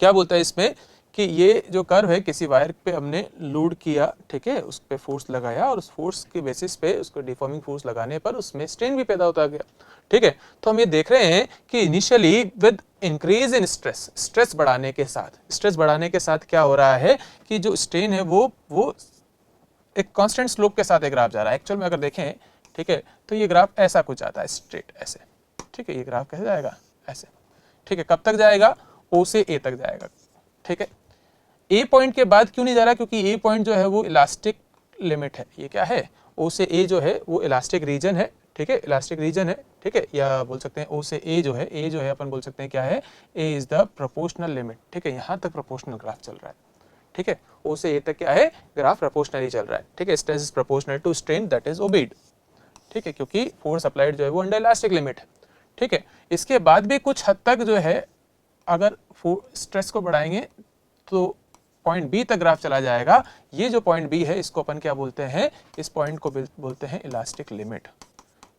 क्या बोलता है इसमें कि ये जो कर्व है किसी वायर पे हमने लोड किया, ठीक है, उस पे फोर्स लगाया और उस फोर्स के बेसिस पे उसको डिफॉर्मिंग फोर्स लगाने पर उसमें स्ट्रेन भी पैदा होता गया, ठीक है। तो हम ये देख रहे हैं कि initially with increase in stress, stress बढ़ाने के साथ क्या हो रहा है कि जो स्ट्रेन है वो एक कांस्टेंट स्लोप के साथ एक ग्राफ जा रहा है। एक्चुअल में अगर देखें, ठीक है, तो ये ग्राफ ऐसा कुछ आता है स्ट्रेट ऐसे, ठीक है, ये ग्राफ कैसे जाएगा ऐसे, ठीक है, कब तक जाएगा, ओ से ए तक जाएगा, ठीक है। ए पॉइंट के बाद क्यों नहीं जा रहा, क्योंकि ए पॉइंट जो है वो इलास्टिक लिमिट है, ये क्या है, ओ से ए जो है वो इलास्टिक रीजन है, ठीक है, इलास्टिक रीजन है, ठीक है, या बोल सकते हैं ओ से ए जो है अपन बोल सकते हैं क्या है, ए इज द प्रोपोर्शनल लिमिट, ठीक है, यहाँ तक प्रोपोर्शनल ग्राफ चल रहा है, ठीक है, ओ से ए तक क्या है, ग्राफ प्रोपोर्शनली चल रहा है, ठीक है, stress is proportional to strain that is obeyed, ठीक है, क्योंकि फोर्स अप्लाइड जो है वो अंडर इलास्टिक लिमिट है, ठीक है। इसके बाद भी कुछ हद तक जो है अगर स्ट्रेस को बढ़ाएंगे तो पॉइंट बी तक ग्राफ चला जाएगा। ये जो पॉइंट बी है इसको अपन क्या बोलते हैं, इस पॉइंट को बोलते हैं इलास्टिक लिमिट,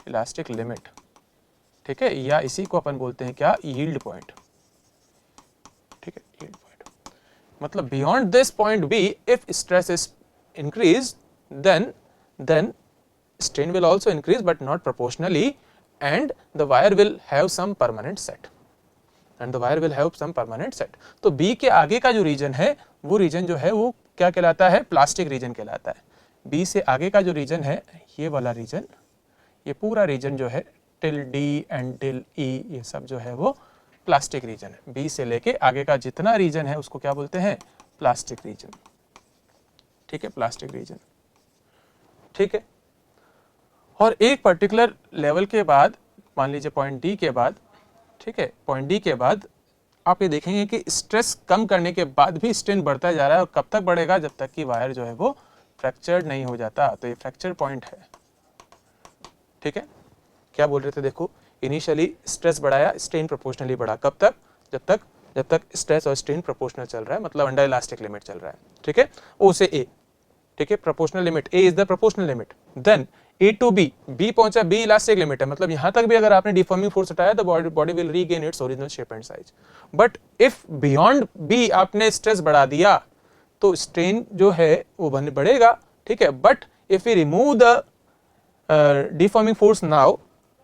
इलास्टिक लिमिट, ठीक है, या इसी को अपन बोलते हैं क्या, यील्ड पॉइंट, ठीक है, यील्ड पॉइंट। मतलब beyond this point B if stress is increase then strain will also increase but not proportionally and the wire will have some permanent set, तो B के आगे का जो रीजन है वो रीजन जो है वो क्या कहलाता है, प्लास्टिक रीजन कहलाता है। B से आगे का जो रीजन है, ये वाला रीजन, ये पूरा रीजन जो है till D and till E, ये सब जो है वो प्लास्टिक रीजन है। B से लेके आगे का जितना रीजन है उसको क्या बोलते हैं, प्लास्टिक रीजन, ठीक है, प्लास्टिक रीजन, ठीक है। और एक पर्टिकुलर लेवल के बाद, मान लीजिए पॉइंट डी के बाद, ठीक है, पॉइंट डी के बाद आप ये देखेंगे कि स्ट्रेस कम करने के बाद भी स्ट्रेन बढ़ता जा रहा है, और कब तक बढ़ेगा, जब तक कि वायर जो है वो फ्रैक्चर्ड नहीं हो जाता। तो ये फ्रैक्चर पॉइंट है, ठीक है। क्या बोल रहे थे, देखो, इनिशियली स्ट्रेस बढ़ाया, स्ट्रेन प्रोपोर्शनली बढ़ा, कब तक, जब तक स्ट्रेस और स्ट्रेन प्रोपोर्शनल चल रहा है, मतलब अंडर इलास्टिक लिमिट चल रहा है, ठीक है, ओ से ए, ठीक है, proportional limit, A is the proportional limit, then A to B, B पहुंचा, बी इलास्टिक लिमिट है, मतलब यहां तक भी अगर आपने डिफॉर्मिंग फोर्स हटाया तो body will regain its original shape and size. But if beyond B आपने स्ट्रेस बढ़ा दिया तो स्ट्रेन जो है वो बढ़ेगा, ठीक है। But if you remove the deforming force now,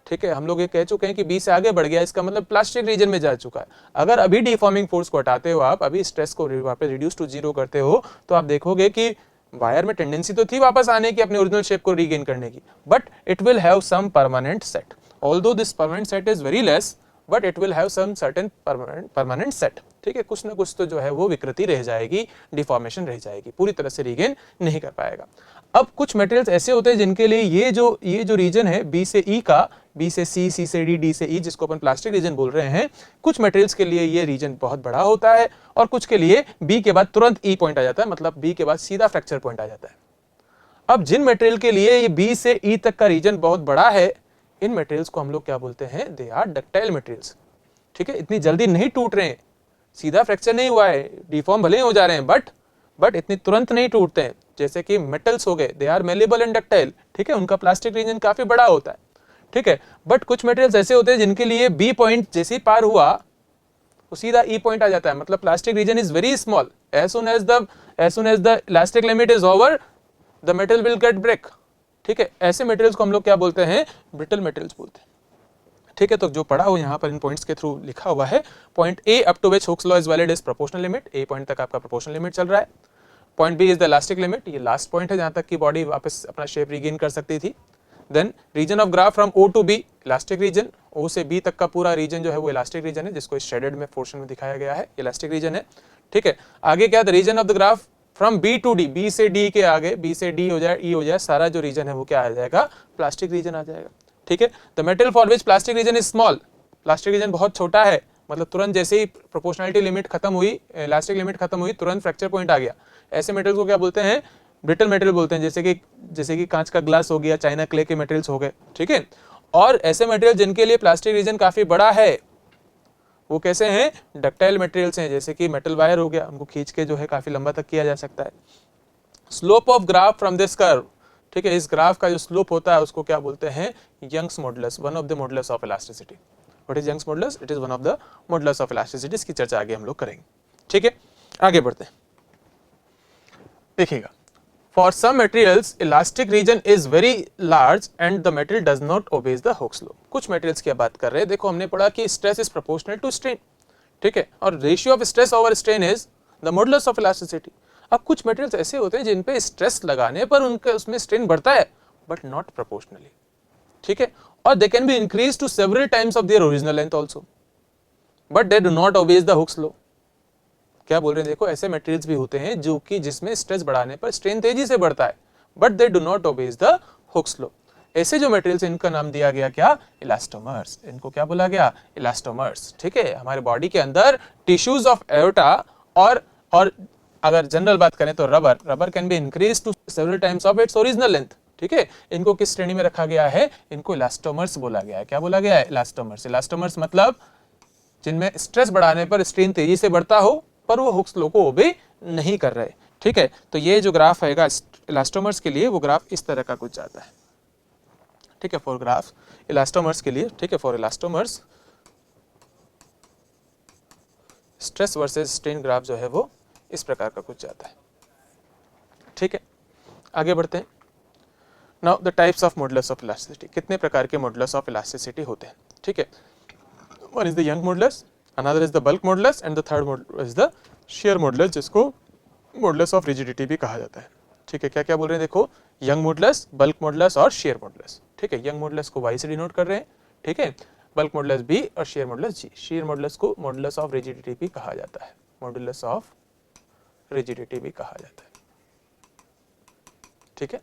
ठीक है, हम लोग ये कह चुके हैं कि बी से आगे बढ़ गया, इसका मतलब प्लास्टिक रीजन में जा चुका है। अगर अभी डिफॉर्मिंग फोर्स को हटाते हो आप, अभी स्ट्रेस को वापस रिड्यूस टू जीरो करते हो, तो आप देखोगे कि वायर में टेंडेंसी तो थी वापस आने की, अपने ओरिजिनल शेप को रीगेन करने की, but it will have some permanent set, although this permanent set is very less, but it will have some certain permanent set, ठीक है, कुछ ना कुछ तो जो है वो विकृति रह जाएगी, डिफॉर्मेशन रह जाएगी, पूरी तरह से रीगेन नहीं कर पाएगा। अब कुछ मटेरियल्स ऐसे होते हैं जिनके लिए ये जो रीजन है बी से ई का, बी से सी, सी से डी, डी से ई, जिसको अपन प्लास्टिक रीजन बोल रहे हैं, कुछ मटेरियल्स के लिए ये रीजन बहुत बड़ा होता है, और कुछ के लिए बी के बाद तुरंत ई पॉइंट आ जाता है, मतलब बी के बाद सीधा फ्रैक्चर पॉइंट आ जाता है। अब जिन मटेरियल के लिए ये बी से ई तक का रीजन बहुत बड़ा है, इन मटेरियल्स को हम लोग क्या बोलते हैं, दे आर डक्टाइल मटेरियल्स, ठीक है, इतनी जल्दी नहीं टूट रहे हैं, सीधा फ्रैक्चर नहीं हुआ है, डिफॉर्म भले हो जा रहे हैं, बट इतनी तुरंत नहीं टूटते हैं, जैसे कि मेटल्स हो गए, they are malleable and ductile, ठीक है, उनका प्लास्टिक रीजन काफी बड़ा होता है, ठीक है। बट कुछ मटेरियल्स ऐसे होते हैं जिनके लिए बी पॉइंट जैसे ही पार हुआ वो सीधा ई पॉइंट आ जाता है, मतलब plastic region is very small, as soon as the elastic limit is over the metal will get break, ठीक है। ऐसे मटेरियल्स को हम लोग क्या बोलते हैं, ब्रिटल मटेरियल्स बोलते हैं, ठीक है। तो जो पढ़ा हो यहाँ पर इन पॉइंट्स के थ्रू लिखा हुआ है, point A up to which Hooke's law is valid is proportional limit, A point तक आपका प्रोपोर्शनल लिमिट चल रहा है। Point B is the elastic limit, ये लास्ट पॉइंट है जहां तक कि बॉडी वापस अपना शेप रीगेन कर सकती थी। Then region of graph from O to B, elastic region, O से बी तक का पूरा रीजन जो है वो इलास्टिक रीजन है, जिसको इस शेडेड में पोर्शन में दिखाया गया है, इलास्टिक रीजन है, ठीक है। आगे क्या, the region of the graph from B to D, B से डी के आगे, बी से डी हो जाए, ई हो जाए, सारा जो रीजन है वो क्या आ जाएगा, प्लास्टिक रीजन आ जाएगा, ठीक है। The metal for which plastic region is small, plastic region बहुत छोटा है, मतलब तुरंत जैसे ही प्रोपोर्शनलिटी लिमिट खत्म हुई, इलास्टिक लिमिट खत्म हुई, तुरंत फ्रैक्चर पॉइंट आ गया, ऐसे मेटल को क्या बोलते हैं, ब्रिटल मेटल बोलते हैं, जैसे कि कांच का ग्लास हो गया, चाइना क्ले के मटेरियल्स हो गए, ठीक है। और ऐसे मटेरियल जिनके लिए प्लास्टिक रीजन काफी बड़ा है वो कैसे हैं, डक्टाइल मटेरियल्स हैं, जैसे कि मेटल वायर हो गया, उनको खींच के जो है काफी लंबा तक किया जा सकता है। Slope of graph from this curve, ठीक है, इस ग्राफ का जो स्लोप होता है उसको क्या बोलते हैं, Young's modulus, one of the modulus of elasticity. What is Young's modulus, it is one of the modulus of elasticity, इसकी चर्चा आगे हम लोग करेंगे, ठीक है। आगे बढ़ते हैं, देखिएगा, for some materials elastic region is very large and the material does not obeys the Hooke's law. कुछ मटेरियल्स की बात कर रहे हैं, देखो हमने पढ़ा कि stress is proportional to strain, ठीक है, और ratio of stress over strain is the modulus of elasticity. अब कुछ मटेरियल्स ऐसे होते हैं जिन पे स्ट्रेस लगाने पर उनके उसमें स्ट्रेन बढ़ता है बट नॉट प्रोपोर्शनली, ठीक है, और they can be increase to several times of their original length also but they do not obeys the Hooke's law. क्या बोल रहे हैं, देखो ऐसे मटेरियल्स भी होते हैं जो कि जिसमें स्ट्रेस बढ़ाने पर स्ट्रेन तेजी से बढ़ता है but they do not obeys the Hooke's law. ऐसे जो मटेरियल्स, इनका नाम दिया गया क्या, इलास्टोमर्स। इनको क्या बोला गया, इलास्टोमर्स, ठीक है। हमारे बॉडी के अंदर टिश्यूज ऑफ एओर्टा और अगर जनरल बात करें तो rubber can be increase to several times of its original length, ठीक है। इनको किस श्रेणी में रखा गया है, इनको इलास्टोमर्स बोला गया है। क्या बोला गया है, इलास्टोमर्स। इलास्टोमर्स मतलब जिनमें स्ट्रेस बढ़ाने पर स्ट्रेन तेजी से बढ़ता हो पर वो हुक्स लॉ को ओबे नहीं कर रहे, ठीक है। तो ये जो ग्राफ आएगा इलास्टोमर्स के लिए, वो ग्राफ इस तरह का कुछ जाता है, ठीक है, फॉर ग्राफ इलास्टोमर्स के लिए, ठीक है, for elastomers stress versus strain graph जो है वो इस प्रकार का कुछ जाता है, ठीक है। आगे बढ़ते हैं। Now the types of modulus of elasticity, कितने प्रकार के मॉडुलस ऑफ इलास्टिसिटी होते हैं, ठीक है। One is the Young modulus, another is the bulk modulus and the third modulus is the share modulus, जिसको मॉडुलस ऑफ रिजिडिटी भी कहा जाता है, ठीक है। क्या क्या बोल रहे हैं, देखो, यंग मॉडुलस, बल्क मॉडुलस और शेयर मॉडुलस, ठीक है। यंग मॉडुलस को Y से डिनोट कर रहे हैं, ठीक है, बल्क मॉडुलस B और share modulus G। Share modulus को मॉडुलस ऑफ रिजिडिटी भी कहा जाता है, मॉडुलस ऑफ रिजिडिटी भी कहा जाता है, ठीक है।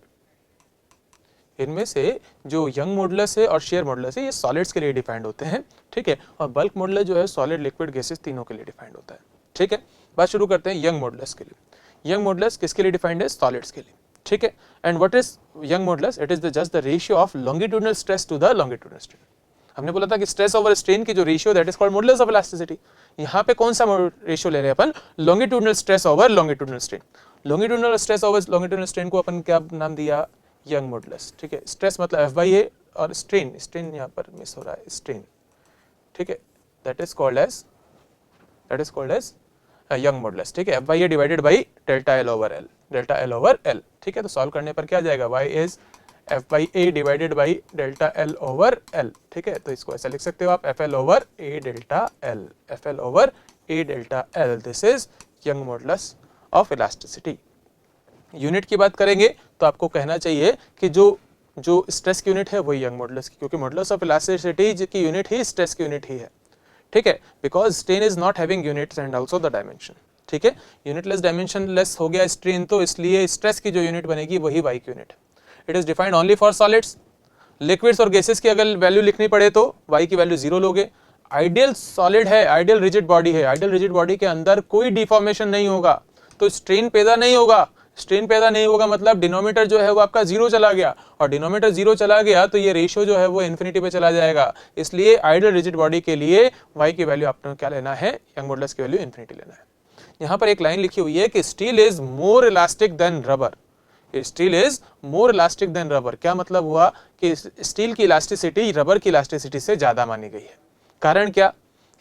इनमें से जो यंग मॉडुलस है और शेयर मॉडुलस है ये सॉलिड्स के लिए डिफाइंड होते हैं, ठीक है, और बल्क मॉडुलस जो है सॉलिड, लिक्विड, गैसेस तीनों के लिए डिफाइंड होता है, ठीक है। बात शुरू करते हैं यंग मॉडुलस के लिए। यंग मॉडुलस किसके लिए डिफाइंड है, सॉलिड्स के लिए, ठीक है। And what is Young modulus, it is the just the ratio of longitudinal stress to the longitudinal strain. हमने बोला था कि स्ट्रेस ओवर स्ट्रेन की जो ratio, that is called modulus of elasticity. यहाँ पे कौन सा रेशियो ले रहे हैं अपन, longitudinal stress over longitudinal strain. Longitudinal stress over longitudinal strain को अपन क्या नाम दिया, यंग मॉडुलस, ठीक है। स्ट्रेस मतलब F/A और स्ट्रेन यहाँ पर मिस हो रहा है, स्ट्रेन, ठीक है, that is called as Young modulus, ठीक है। F/A divided by delta L over L, ठीक है। तो सॉल्व करने पर क्या जाएगा, Y is F/A divided by delta L over L, ठीक है। तो इसको ऐसा लिख सकते हो आप, FL over A delta L, this is Young modulus of elasticity. Unit की बात करेंगे तो आपको कहना चाहिए कि जो स्ट्रेस की यूनिट है वही यंग मॉडुलस की, क्योंकि मॉडुलस ऑफ इलास्टिसिटी की यूनिट ही स्ट्रेस की यूनिट ही है, ठीक है। Because strain is not having units and also the dimension, ठीक है। यूनिटलेस डायमेंशनलेस हो गया स्ट्रेन, तो इसलिए स्ट्रेस की जो यूनिट बनेगी वही वाई की unit. It is defined only for solids. Liquids और गैसेस की अगर वैल्यू लिखनी पड़े तो वाई की वैल्यू 0 लोगे। आइडियल सॉलिड है, आइडियल रिजिड बॉडी है, आइडियल रिजिड बॉडी के अंदर कोई डिफॉर्मेशन नहीं होगा तो स्ट्रेन पैदा नहीं होगा। स्ट्रेन पैदा नहीं होगा मतलब डिनोमीटर जो है वो आपका 0 चला गया, और डिनोमीटर 0 चला गया तो ये रेशियो जो है वो इन्फिनिटी पे चला जाएगा। इसलिए आइडियल रिजिड बॉडी के लिए y की वैल्यू आपको क्या लेना है, यंग मॉडुलस की वैल्यू इन्फिनिटी लेना है। यहाँ पर एक लाइन लिखी हुई है कि steel is more elastic than rubber. Steel is more elastic than rubber, क्या मतलब हुआ कि स्टील की इलास्टिसिटी रबर की इलास्टिसिटी से ज्यादा मानी गई है। कारण क्या,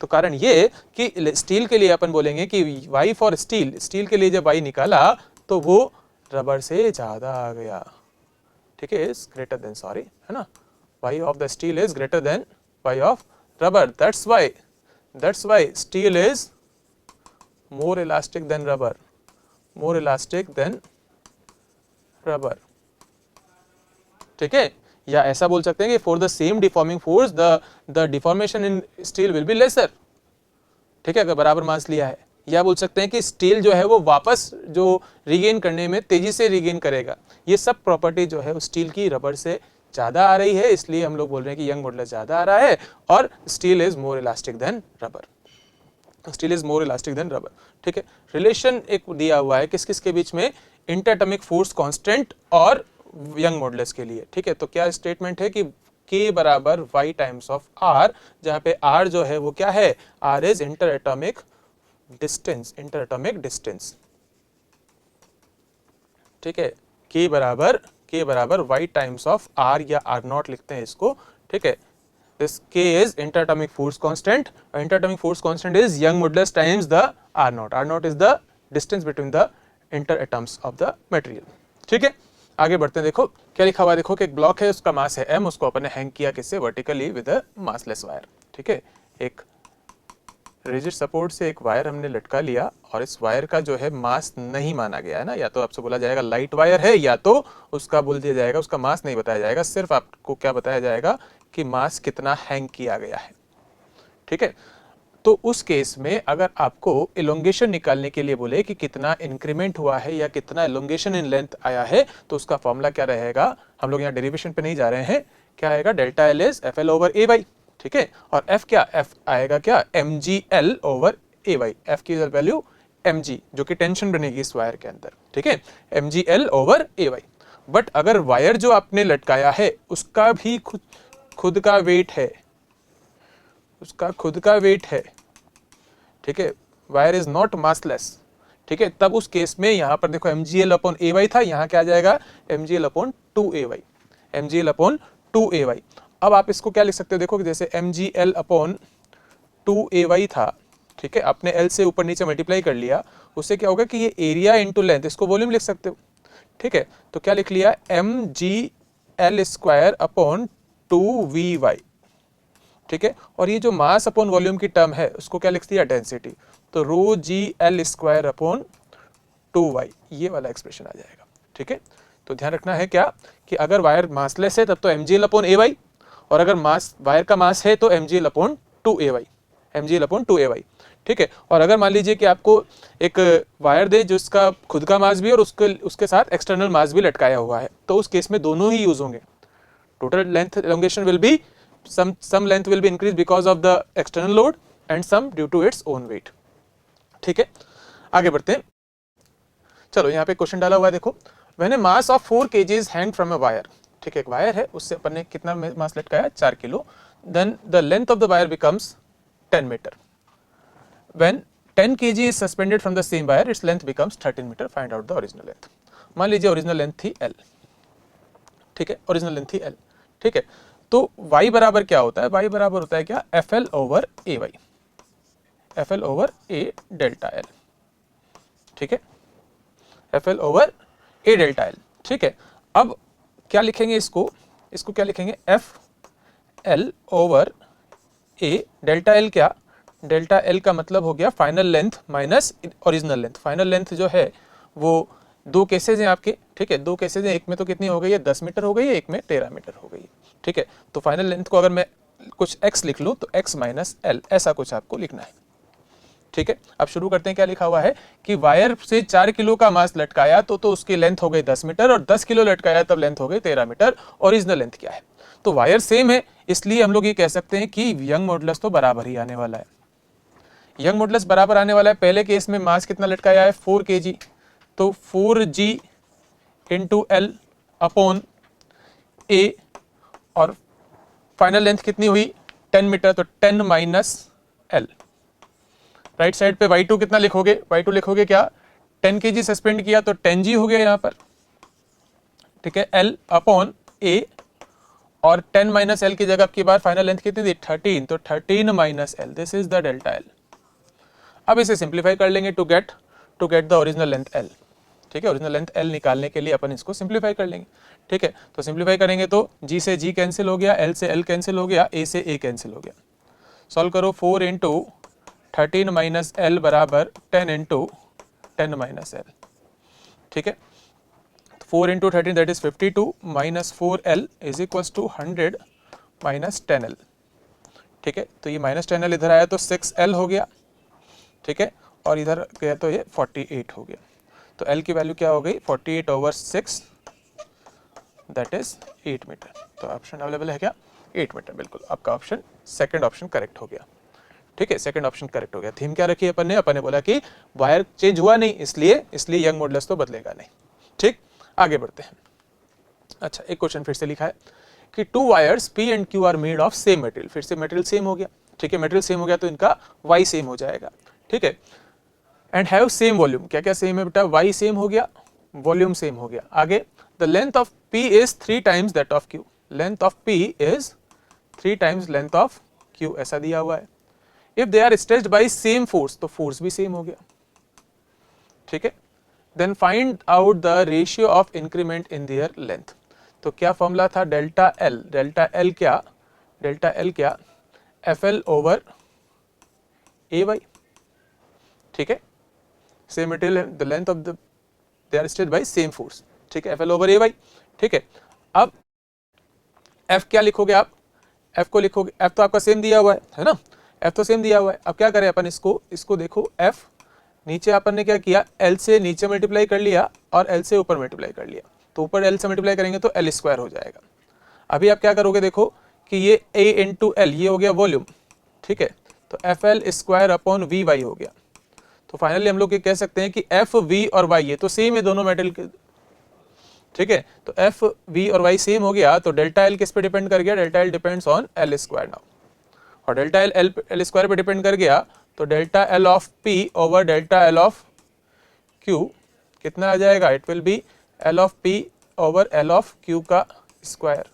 तो कारण ये कि स्टील के लिए अपन बोलेंगे कि y फॉर स्टील, स्टील के लिए जब y निकाला तो वो रबर से ज्यादा आ गया, ठीक है, इज ग्रेटर देन, सॉरी, है ना, y of the steel is greater than y of rubber, that's why steel is more elastic than rubber, more elastic than rubber, ठीक है। या ऐसा बोल सकते हैं कि for the same deforming force the deformation in steel will be lesser, ठीक है, अगर बराबर मास लिया है। या बोल सकते हैं कि स्टील जो है वो वापस जो रिगेन करने में तेजी से रिगेन करेगा। ये सब प्रॉपर्टी जो है स्टील की रबर से ज्यादा आ रही है, इसलिए हम लोग बोल रहे हैं कि यंग मॉडुलस ज्यादा आ रहा है और steel is more elastic than rubber, steel is more elastic than rubber, ठीक है। रिलेशन एक दिया हुआ है किस किस के बीच में, इंटरएटॉमिक फोर्स कांस्टेंट और यंग मॉडुलस के लिए, ठीक है। तो क्या स्टेटमेंट है कि K बराबर Y टाइम्स ऑफ R, जहां पे R जो है वो क्या है, R इज इंटरएटॉमिक डिस्टेंस, ठीक है। K बराबर Y टाइम्स ऑफ R या R0 लिखते हैं इसको, ठीक है। This K is interatomic force constant. Interatomic force constant is young modulus times the R0. R0 is the distance between the inter atoms of the material. ठीक है, आगे बढ़ते हैं। देखो क्या लिखा हुआ है, देखो कि एक ब्लॉक है, उसका मास है m, उसको अपन ने हैंग किया किससे, vertically with a massless wire. ठीक है, एक रिजिड सपोर्ट से एक वायर हमने लटका लिया और इस वायर का जो है मास नहीं माना गया है ना, या तो आपसे बोला जाएगा लाइट वायर है, या तो उसका बोल दिया जाएगा उसका मास नहीं बताया जाएगा, सिर्फ आपको क्या बताया जाएगा कि मास कितना हैंग किया गया है। ठीक है, तो उस केस में अगर आपको इलोंगेशन निकालने के लिए बोले कि कितना इंक्रीमेंट हुआ है या कितना इलोंगेशन इन लेंथ आया है, तो उसका फॉर्मूला क्या रहेगा, हम लोग यहाँ डेरिवेशन पे नहीं जा रहे हैं, क्या आएगा, delta L is F L over A Y. ठीक है, और एफ क्या, एफ आएगा क्या, M G L over A Y, F की वैल्यू एम जी, जो कि टेंशन बनेगी इस वायर के अंदर। ठीक है, M G L over A Y. But अगर वायर जो आपने लटकाया है उसका भी खुद का वेट है, उसका खुद का वेट है। ठीक है, वायर इज नॉट मासलेस। ठीक है, तब उस केस में यहां पर देखो M G L upon A Y था, यहां क्या आ जाएगा, M G L upon two A Y, M G L upon two A Y. अब आप इसको क्या लिख सकते हो, देखो कि जैसे M G L upon two A Y था, ठीक है, आपने एल से ऊपर नीचे मल्टीप्लाई कर लिया, उससे क्या होगा कि ये एरिया इंटू लेंथ, इसको वॉल्यूम लिख सकते हो। ठीक है, तो क्या लिख लिया, M G L square upon two V Y. ठीक है, और ये जो मास अपॉन वॉल्यूम की टर्म है उसको क्या लिख दिया, डेंसिटी, तो rho G L square upon two Y, ये वाला एक्सप्रेशन आ जाएगा। ठीक है, तो ध्यान रखना है क्या कि अगर वायर मासलेस है तब तो M G L upon A Y, और अगर मास वायर का मास है तो M G L upon two A Y, M G L upon two A Y. ठीक है, और अगर मान लीजिए कि आपको एक वायर दे जिसका खुद का मास भी और उसके साथ एक्सटर्नल मास भी लटकाया हुआ है, तो उस केस में दोनों ही यूज होंगे। Total length elongation will be some length will be increased because of the external load and some due to its own weight। ठीक है, आगे बढ़ते हैं। चलो यहाँ पे क्वेश्चन डाला हुआ है, देखो when a mass of 4 kg hanged from a wire, ठीक है, एक वायर है, उससे अपन ने कितना मास लटकाया, 4 kilo, then the length of the wire becomes 10 meter। when 10 kg is suspended from the same wire, its length becomes 13 meter। find out the original length। मान लीजिए ओरिजिनल लेंथ थी L, ठीक है, ओरिजिनल लेंथ थी L। ठीक है, तो y बराबर क्या होता है, y बराबर होता है क्या, F L over A Y, F L over A delta L. ठीक है, F L over A delta L. ठीक है, अब क्या लिखेंगे इसको, इसको क्या लिखेंगे, F L over A delta L, क्या, डेल्टा एल का मतलब हो गया final length minus original length. Final length जो है वो दो केसेज हैं आपके, ठीक है, दो केसेज हैं, एक में तो कितनी हो गई है, 10 मीटर हो गई है, एक में 13 मीटर हो गई है। ठीक है, तो फाइनल लेंथ को अगर मैं कुछ x लिख लूँ तो x माइनस एल, ऐसा कुछ आपको लिखना है। ठीक है, अब शुरू करते हैं। क्या लिखा हुआ है कि वायर से 4 किलो का मास लटकाया तो उसकी लेंथ हो गई 10 मीटर, और 10 किलो लटकाया तब लेंथ हो गई 13 मीटर। ओरिजिनल लेंथ क्या है, तो वायर सेम है, इसलिए हम लोग ये कह सकते हैं कि यंग मॉडुलस तो बराबर ही आने वाला है। यंग मॉडुलस बराबर आने वाला है। पहले केस में मास कितना लटकाया है, 4 kg, तो 4g इंटू एल अपॉन ए, और फाइनल लेंथ कितनी हुई, 10 मीटर, तो 10 माइनस एल। राइट साइड पे y2 कितना लिखोगे, y2 लिखोगे क्या, 10 kg सस्पेंड किया तो 10g हो गया यहाँ पर। ठीक है, l अपॉन ए, और 10 माइनस एल की जगह की बार फाइनल लेंथ कितनी थी, 13, तो 13 minus L, this is the delta L. अब इसे सिंप्लीफाई कर लेंगे to get the original length L. ठीक है, ओरिजिनल लेंथ एल निकालने के लिए अपन इसको सिंप्लीफाई कर लेंगे। ठीक है, तो सिंप्लीफाई करेंगे तो g से g कैंसिल हो गया, l से l कैंसिल हो गया, a से a कैंसिल हो गया। सॉल्व करो, 4 इंटू 13 माइनस एल बराबर 10 इंटू 10 माइनस एल। ठीक है, 4 into 13 that is 52 minus 4l is equals to 100 minus 10l। ठीक है, तो ये माइनस 10l इधर आया तो 6l हो गया। ठीक है, और इधर गया तो ये 48 हो गया। तो l की वैल्यू क्या हो गई, 48 ओवर 6 दैट इज 8 मीटर। तो ऑप्शन अवेलेबल है क्या, 8 मीटर। बिल्कुल, आपका ऑप्शन सेकंड ऑप्शन करेक्ट हो गया। ठीक है, सेकंड ऑप्शन करेक्ट हो गया। थीम क्या रखी अपन ने बोला कि वायर चेंज हुआ नहीं, इसलिए यंग मॉडुलस तो बदलेगा नहीं। ठीक, आगे बढ़ते हैं। अच्छा, एक क्वेश्चन फिर से लिखा है कि 2 wires P and Q are made of same material. फिर से मटेरियल सेम हो गया। ठीक है, मटेरियल सेम हो गया तो इनका Y सेम हो जाएगा। ठीक है, एंड हैव सेम वॉल्यूम। क्या क्या सेम है बेटा, Y सेम हो गया, वॉल्यूम सेम हो गया। आगे, the length of P is 3 times that of Q। Length of P is 3 times length of Q, ऐसा दिया हुआ है। If they are stretched by same force, तो फोर्स भी सेम हो गया। ठीक है। Then find out the ratio of increment in their length. तो क्या फॉर्मूला था, डेल्टा एल, डेल्टा एल क्या, डेल्टा एल क्या, F L over A Y, ठीक है। Same material, the length of the, they are स्टेड बाय सेम फोर्स, ठीक है, F L over A Y, ठीक है। अब एफ क्या लिखोगे आप, एफ को लिखोगे, एफ तो आपका सेम दिया हुआ है ना, एफ तो सेम दिया हुआ है। अब क्या करें अपन, इसको देखो, एफ नीचे अपन ने क्या किया, एल से नीचे मल्टीप्लाई कर लिया और एल से ऊपर मल्टीप्लाई कर लिया, तो ऊपर एल से मल्टीप्लाई करेंगे तो एल स्क्वायर हो जाएगा। अभी आप क्या करोगे, देखो कि ये ए इंटू एल, ये हो गया वॉल्यूम, ठीक है, तो F L square upon V Y हो गया। तो फाइनली हम लोग ये कह सकते हैं कि एफ वी और वाई ये तो सेम है दोनों मेटल के, ठीक है, तो एफ वी और वाई सेम हो गया, तो डेल्टा एल किस पे डिपेंड कर गया, delta L depends on L square now, और डेल्टा एल एल स्क्वायर पे डिपेंड कर गया, तो delta L of P over delta L of Q कितना आ जाएगा, it will be L of P over L of Q का square,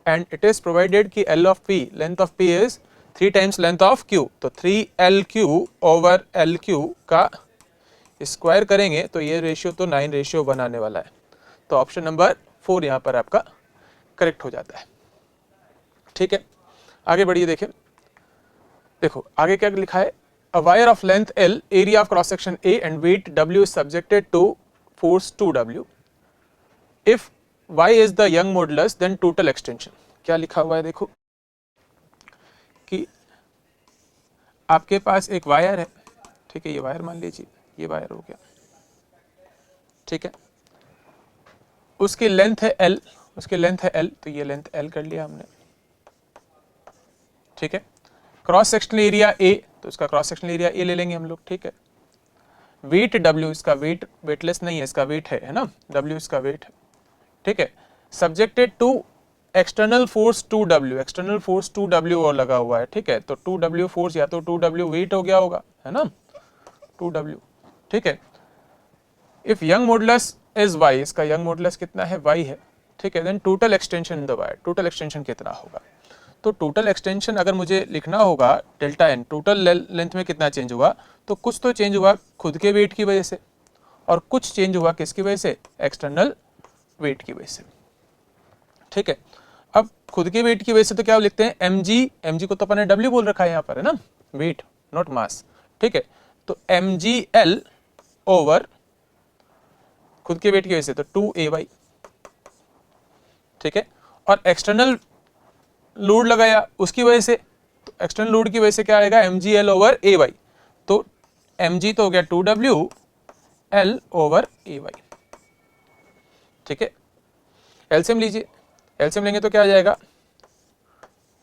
and it is provided कि L of P, length of P is 3 times length of Q, तो 3L over L Q का square करेंगे तो ये ratio तो 9:1 आने वाला है। तो ऑप्शन नंबर 4 यहाँ पर आपका करेक्ट हो जाता है, ठीक है। आगे बढ़िए, देखें, देखो आगे क्या लिखा है, a wire of length L, area of cross section A and weight W is subjected to force 2W, if Y is the Young modulus then total extension. क्या लिखा हुआ है, देखो कि आपके पास एक वायर है, ठीक है, ये वायर मान लीजिए, ये वायर हो गया, ठीक है, उसकी लेंथ है L, उसकी लेंथ है L, तो ये लेंथ L कर लिया हमने, ठीक है। क्रॉस सेक्शनल एरिया A, तो इसका क्रॉस सेक्शनल एरिया A ले लेंगे हम लोग, ठीक है। वेट W, इसका वेट वेटलेस नहीं है, इसका वेट है ना, W इसका वेट है, ठीक है। Subjected to external force 2W, external force 2W और लगा हुआ है, ठीक है, तो 2W फोर्स या तो 2W वेट हो गया होगा, है ना, 2W, ठीक है। If Young modulus is Y, इसका यंग मॉडुलस कितना है, Y है, ठीक है, then total extension in the wire, total extension कितना होगा, तो टोटल एक्सटेंशन अगर मुझे लिखना होगा डेल्टा एन, टोटल लेंथ में कितना चेंज हुआ, तो कुछ तो चेंज हुआ खुद के वेट की वजह से और कुछ चेंज हुआ किसकी वजह से, एक्सटर्नल वेट की वजह से, ठीक है। अब खुद के वेट की वजह से तो क्या लिखते हैं, mg को तो अपन ने W बोल रखा है यहाँ पर, है ना, वेट नॉट मास, ठीक है, तो mgl ओवर खुद के वेट की वजह से तो 2ay, ठीक है, और एक्सटर्नल लोड लगाया उसकी वजह से, तो एक्सटर्नल लोड की वजह से क्या आएगा, mgl ओवर ay, तो mg तो हो गया 2w l ओवर ay, ठीक है। एलसीएम लीजिए, एलसीएम लेंगे तो क्या आ जाएगा,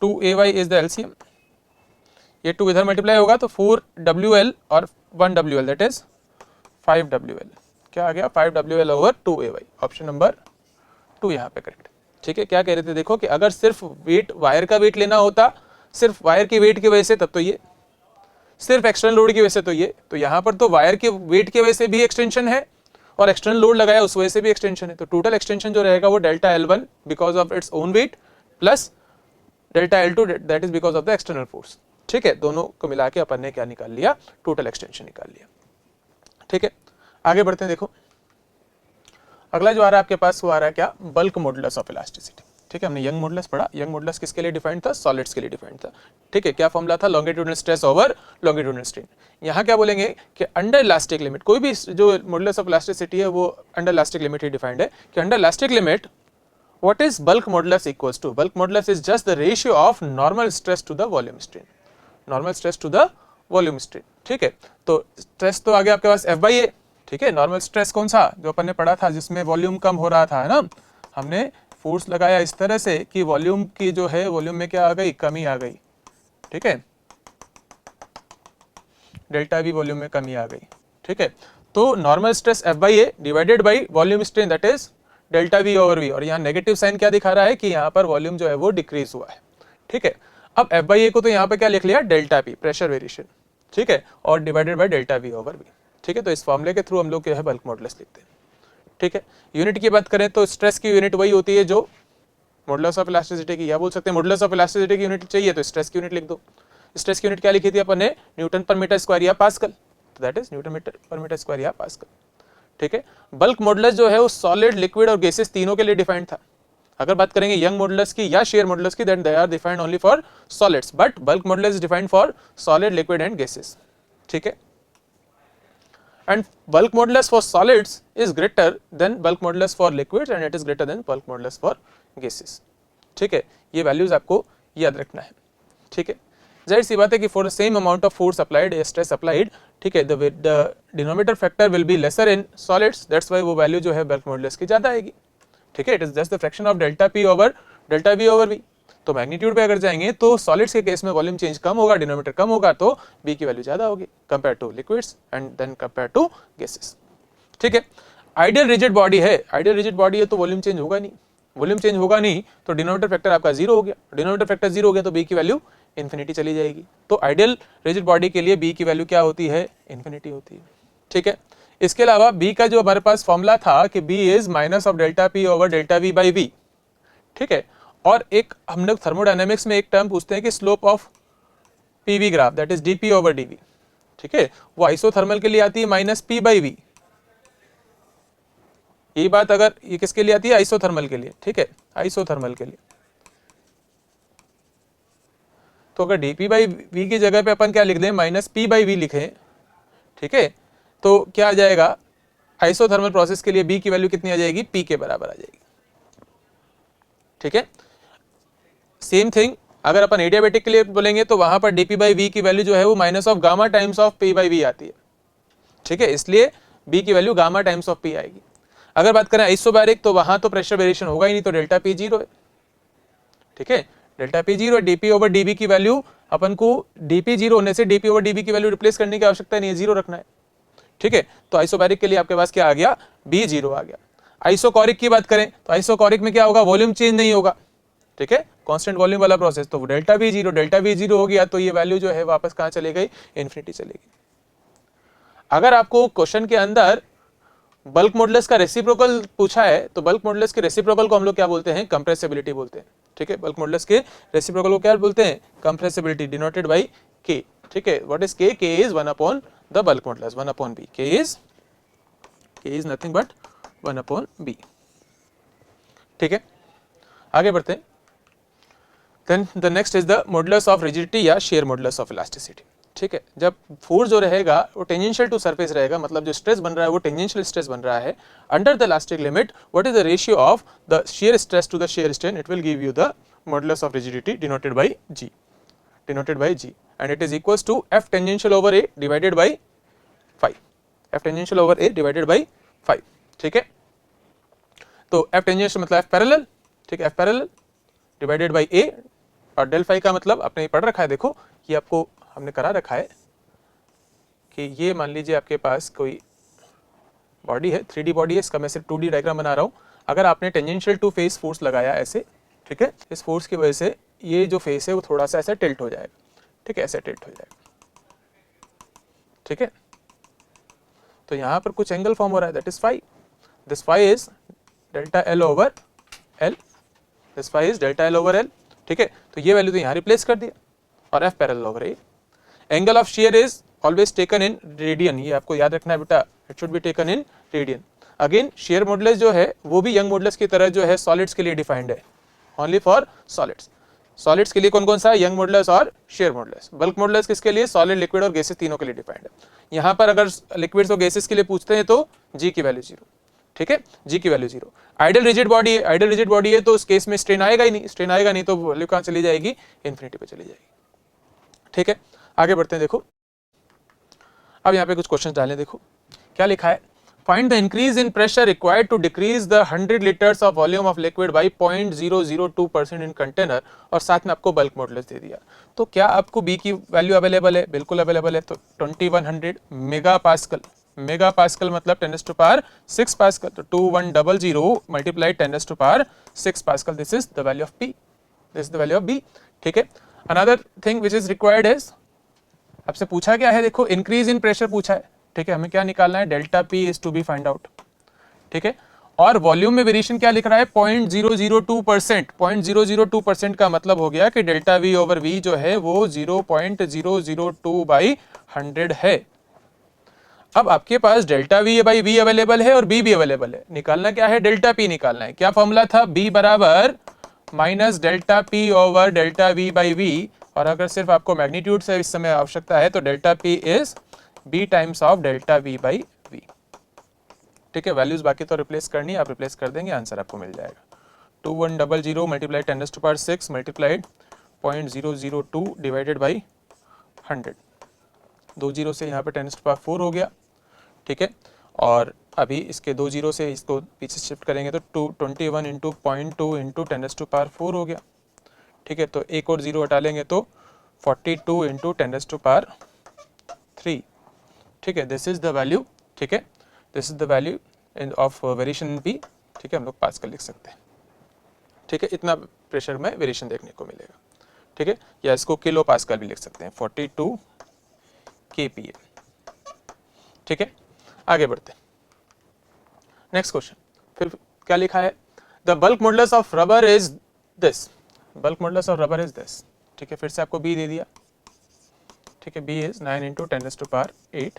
2ay इज द एलसीएम, ये 2 इधर मल्टीप्लाई होगा तो 4wl और 1wl दैट इज 5wl, क्या आ गया, 5wl over 2ay, option number 2 यहाँ पे करेक्ट, ठीक है। क्या कह रहे थे, देखो कि अगर सिर्फ वेट, वायर का वेट लेना होता, सिर्फ वायर की वेट की वजह से, तब तो ये, सिर्फ एक्सटर्नल लोड की वजह से तो ये, तो यहाँ पर तो वायर के वेट की वजह से भी एक्सटेंशन है और एक्सटर्नल लोड लगाया उस वजह से भी एक्सटेंशन है, तो टोटल एक्सटेंशन जो रहेगा वो delta L1 because of its own weight plus delta L2 that is because of the external force, ठीक है। दोनों को मिला के अपन ने क्या निकाल लिया, टोटल एक्सटेंशन निकाल लिया, ठीक है। आगे बढ़ते हैं, देखो अगला जो आ रहा है आपके पास वो आ रहा है क्या, बल्क मॉडुलस ऑफ इलास्टिसिटी, ठीक है। हमने यंग मॉडुलस पढ़ा, यंग मॉडुलस किसके लिए डिफाइंड था, सॉलिड्स के लिए डिफाइंड था, ठीक है। क्या फॉर्मूला था, longitudinal stress over longitudinal strain. यहाँ क्या बोलेंगे कि अंडर इलास्टिक लिमिट, कोई भी जो मॉडुलस ऑफ इलास्टिसिटी है वो अंडर इलास्टिक लिमिट ही डिफाइंड है, कि under elastic limit what is bulk modulus equals to, bulk modulus is just the ratio of normal stress to the volume strain, normal stress to the volume strain, ठीक है। तो stress तो आ गया आपके पास F/A, ठीक है। नॉर्मल स्ट्रेस कौन सा, जो अपन ने पढ़ा था जिसमें वॉल्यूम कम हो रहा था, है ना, हमने फोर्स लगाया इस तरह से कि वॉल्यूम की जो है, वॉल्यूम में क्या आ गई, कमी आ गई, ठीक है, डेल्टा V वॉल्यूम में कमी आ गई, ठीक है। तो normal stress F/A divided by volume strain that is delta V over V, और यहाँ नेगेटिव साइन क्या दिखा रहा है कि यहाँ पर वॉल्यूम जो है वो डिक्रीज हुआ है, ठीक है। अब F/A को तो यहाँ पे क्या लिख लिया, डेल्टा P प्रेशर वेरिएशन, ठीक है, और divided by delta V over V, ठीक है। तो इस फॉर्मूले के थ्रू हम लोग जो है बल्क मॉडुलस लिखते हैं, ठीक है। यूनिट की बात करें तो स्ट्रेस की यूनिट वही होती है जो मॉडुलस ऑफ इलास्टिसिटी की, या बोल सकते हैं मॉडुलस ऑफ इलास्टिसिटी की यूनिट चाहिए तो स्ट्रेस की यूनिट लिख दो। स्ट्रेस की यूनिट क्या लिखी थी अपन ने, न्यूटन पर मीटर स्क्वायर या पास्कल, तो दैट इज न्यूटन पर मीटर स्क्वायर या पास्कल, ठीक है। बल्क मॉडुलस जो है वो सॉलिड, लिक्विड और गैसेस तीनों के लिए डिफाइंड था। अगर बात करेंगे यंग मॉडुलस की या शेयर मॉडुलस की, then they are defined only for solids, but bulk modulus is defined for solid, liquid and gases, ठीक है। And bulk modulus for solids is greater than bulk modulus for liquids and it is greater than bulk modulus for gases, ठीक है। ये values आपको याद रखना है, ठीक है। जाहिर सी बात है कि for the same amount of force applied, stress applied, ठीक है, the denominator factor will be lesser in solids, that's why वो वैल्यू जो है बल्क मॉडुलस की ज्यादा आएगी, ठीक है। It is just the fraction of delta P over delta V over V. तो मैग्नीट्यूड पे अगर जाएंगे तो सॉलिड्स के केस में वॉल्यूम चेंज कम होगा, डिनोमिनेटर कम होगा, तो बी की वैल्यू ज्यादा होगी compare to liquids and then compare to gases, ठीक है। आइडियल रिजिड बॉडी है, आइडियल रिजिड बॉडी है तो वॉल्यूम चेंज होगा नहीं, वॉल्यूम चेंज होगा नहीं तो डिनोमिनेटर फैक्टर आपका जीरो हो गया, डिनोमिनेटर फैक्टर जीरो हो गया तो बी की वैल्यू इन्फिनिटी चली जाएगी। तो आइडियल रिजिड बॉडी के लिए बी की वैल्यू क्या होती है, इन्फिनिटी होती है, ठीक है। इसके अलावा बी का जो हमारे पास फॉर्मूला था कि B is minus of delta P over delta V by V, ठीक है। और एक हम लोग थर्मोडायनेमिक्स में एक टर्म पूछते हैं कि slope of PV graph, that is DP over DV, ठीक है। वो आइसोथर्मल के लिए आती है माइनस पी बाई वी। ये बात अगर ये किसके लिए आती है, आइसोथर्मल के लिए, ठीक है, आइसोथर्मल के लिए। तो अगर डीपी बाई वी की जगह पे अपन क्या लिख दें, माइनस पी बाई वी लिखें, ठीक है, तो क्या आ जाएगा, आइसोथर्मल प्रोसेस के लिए बी की वैल्यू कितनी आ जाएगी, पी के बराबर आ जाएगी, ठीक है। सेम थिंग अगर अपन एडियाबेटिक के लिए बोलेंगे तो वहां पर डीपी बाई वी की वैल्यू जो है वो minus of gamma times of P by V आती है, ठीक है, इसलिए बी की value gamma times of P आएगी। अगर बात करें आइसोबैरिक तो वहां तो प्रेशर वेरिएशन होगा ही नहीं, तो डेल्टा पी जीरो है, ठीक है, delta P zero, DP over dB की वैल्यू अपन को डीपी जीरो होने से डीपी ओवर डीबी की वैल्यू रिप्लेस करने की आवश्यकता नहीं है, जीरो रखना है, ठीक है। तो आइसोबैरिक के लिए आपके पास क्या आ गया, बी जीरो आ गया। आइसोकोरिक की बात करें तो आइसोकोरिक में क्या होगा, वॉल्यूम चेंज नहीं होगा, ठीक है, कांस्टेंट वॉल्यूम वाला प्रोसेस, तो डेल्टा वी जीरो हो गया तो ये वैल्यू जो है वापस कहां चली गई, इन्फिनिटी चलेगी। अगर आपको क्वेश्चन के अंदर बल्क मॉडुलस का रेसिप्रोकल पूछा है तो बल्क मॉडुलस के रेसिप्रोकल को हम लोग क्या बोलते हैं, कंप्रेसिबिलिटी बोलते हैं, ठीक है। बल्क मॉडुलस के रेसिप्रोकल को क्या बोलते हैं, कंप्रेसिबिलिटी, डिनोटेड बाय के, ठीक है। What is K, K is 1 upon the bulk modulus, 1 upon B, K is nothing but 1 upon B, ठीक है। आगे बढ़ते हैं। Then the next is the modulus of rigidity या shear modulus of elasticity, ठीक है। जब फोर्स जो रहेगा वो टेंजेंशियल टू सरफेस रहेगा, मतलब जो स्ट्रेस बन रहा है वो टेंजेंशियल स्ट्रेस बन रहा है, under the elastic limit what is the ratio of the shear stress to the shear strain, it will give you the modulus of rigidity denoted by G, and it is equals to F tangential over A divided by 5, F tangential over A divided by 5, ठीक है। तो F tangential मतलब F parallel, ठीक है, F parallel divided by A, और del phi का मतलब आपने पढ़ रखा है, देखो ये आपको हमने करा रखा है कि ये मान लीजिए आपके पास कोई बॉडी है, 3D बॉडी है, इसका मैं सिर्फ 2D डायग्राम बना रहा हूँ। अगर आपने टेंजेंशियल टू फेस फोर्स लगाया ऐसे, ठीक है, इस फोर्स की वजह से ये जो फेस है वो थोड़ा सा ऐसे टिल्ट हो जाएगा, ठीक है, ऐसे टिल्ट हो जाएगा, ठीक है। तो यहाँ पर कुछ एंगल फॉर्म हो रहा है, that is phi, this phi is delta L over L, this phi is delta L over L, ठीक है। तो ये वैल्यू तो यहाँ रिप्लेस कर दिया, और F parallel over A. Angle of shear is always taken in radian, ये आपको याद रखना है बेटा, it should B taken in radian. Again shear modulus जो है वो भी यंग मॉडुलस की तरह जो है सॉलिड्स के लिए डिफाइंड है, ओनली फॉर सॉलिड्स। सॉलिड्स के लिए कौन कौन सा है, यंग मॉडुलस और शियर मॉडुलस। बल्क मॉडुलस किसके लिए, सॉलिड, लिक्विड और गैसेस तीनों के लिए डिफाइंड है। यहाँ पर अगर लिक्विड्स और गैसेस के लिए पूछते हैं तो जी की वैल्यू जीरो, ठीक है, जी की value zero. Ideal rigid body है, आइडियल रिजिड बॉडी है तो उस केस में स्ट्रेन आएगा ही नहीं, स्ट्रेन आएगा नहीं तो वैल्यू कहां चली जाएगी, इन्फिनिटी पे चली जाएगी, ठीक है। आगे बढ़ते हैं, देखो अब यहाँ पे कुछ क्वेश्चन डालें, देखो क्या लिखा है, find the increase in pressure required to decrease the 100 litres of volume of liquid by 0.002% in container, और साथ में आपको बल्क मॉडुलस दे दिया। तो क्या आपको बी की वैल्यू अवेलेबल है, बिल्कुल अवेलेबल है। तो 2100 मेगा पास्कल, मेगा पास्कल मतलब 10⁻6 पास्कल, तो 2100 multiply 10⁻6 pascal, this is the value of P, this is the value of B, ठीक है। Another thing which is required is, आपसे पूछा क्या है, देखो इंक्रीज इन प्रेशर पूछा है, ठीक है, हमें क्या निकालना है, delta P is to be find out, ठीक है। और वॉल्यूम में वेरिएशन क्या लिख रहा है, 0.002%, 0.002% का मतलब हो गया कि डेल्टा वी ओवर वी जो है वो 0.002/100 है। अब आपके पास delta V by V available है और बी भी अवेलेबल है, निकालना क्या है, डेल्टा पी निकालना है। क्या फॉर्मूला था, बी बराबर minus delta P over delta V by V, और अगर सिर्फ आपको मैग्नीट्यूड से इस समय आवश्यकता है तो delta P is B times of delta V by V. ठीक है, वैल्यूज बाकी तो रिप्लेस करनी है, आप रिप्लेस कर देंगे, आंसर आपको मिल जाएगा 2100 multiply 10⁻6 multiplied 0.002 divided by 100, 2 zero से यहाँ पे 10⁻4 हो गया। ठीक है, और अभी इसके 2 जीरो से इसको पीछे शिफ्ट करेंगे तो 21 इंटू 0.2 इंटू 10⁻4 हो गया। ठीक है, तो एक और जीरो हटा लेंगे तो 42 इंटू 10⁻3। ठीक है, दिस इज द वैल्यू। ठीक है, this is the value of variation in P. ठीक है, हम लोग पास्कल लिख सकते हैं। ठीक है, इतना प्रेशर में वेरिएशन देखने को मिलेगा। ठीक है, या इसको किलो पास्कल भी लिख सकते हैं, 42 kPa। ठीक है, आगे बढ़ते हैं, नेक्स्ट क्वेश्चन। फिर क्या लिखा है, the bulk modulus of rubber is this, bulk modulus of rubber is this. ठीक है, फिर से आपको बी दे दिया। ठीक है, बी इज 9 इंटू 10⁸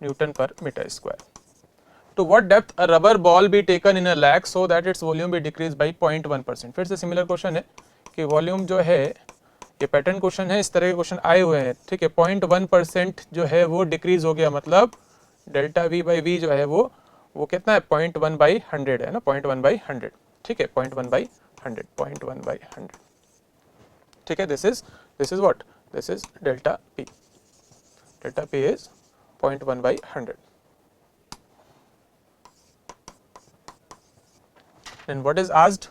न्यूटन पर metre square. To what depth a rubber ball be taken in a lake so that its volume be decrease by 0.1%। फिर से सिमिलर क्वेश्चन है कि वॉल्यूम जो है, ये पैटर्न क्वेश्चन है, इस तरह के क्वेश्चन आए हुए हैं। ठीक है, 0.1% जो है वो डिक्रीज हो गया, मतलब डेल्टा वी बाई वी जो है वो कितना है, 0.1/100 है ना, 0.1/100। ठीक है, 0.1/100, 0.1/100। ठीक है, this is what, this is delta P is 0.1/100। Then what is asked,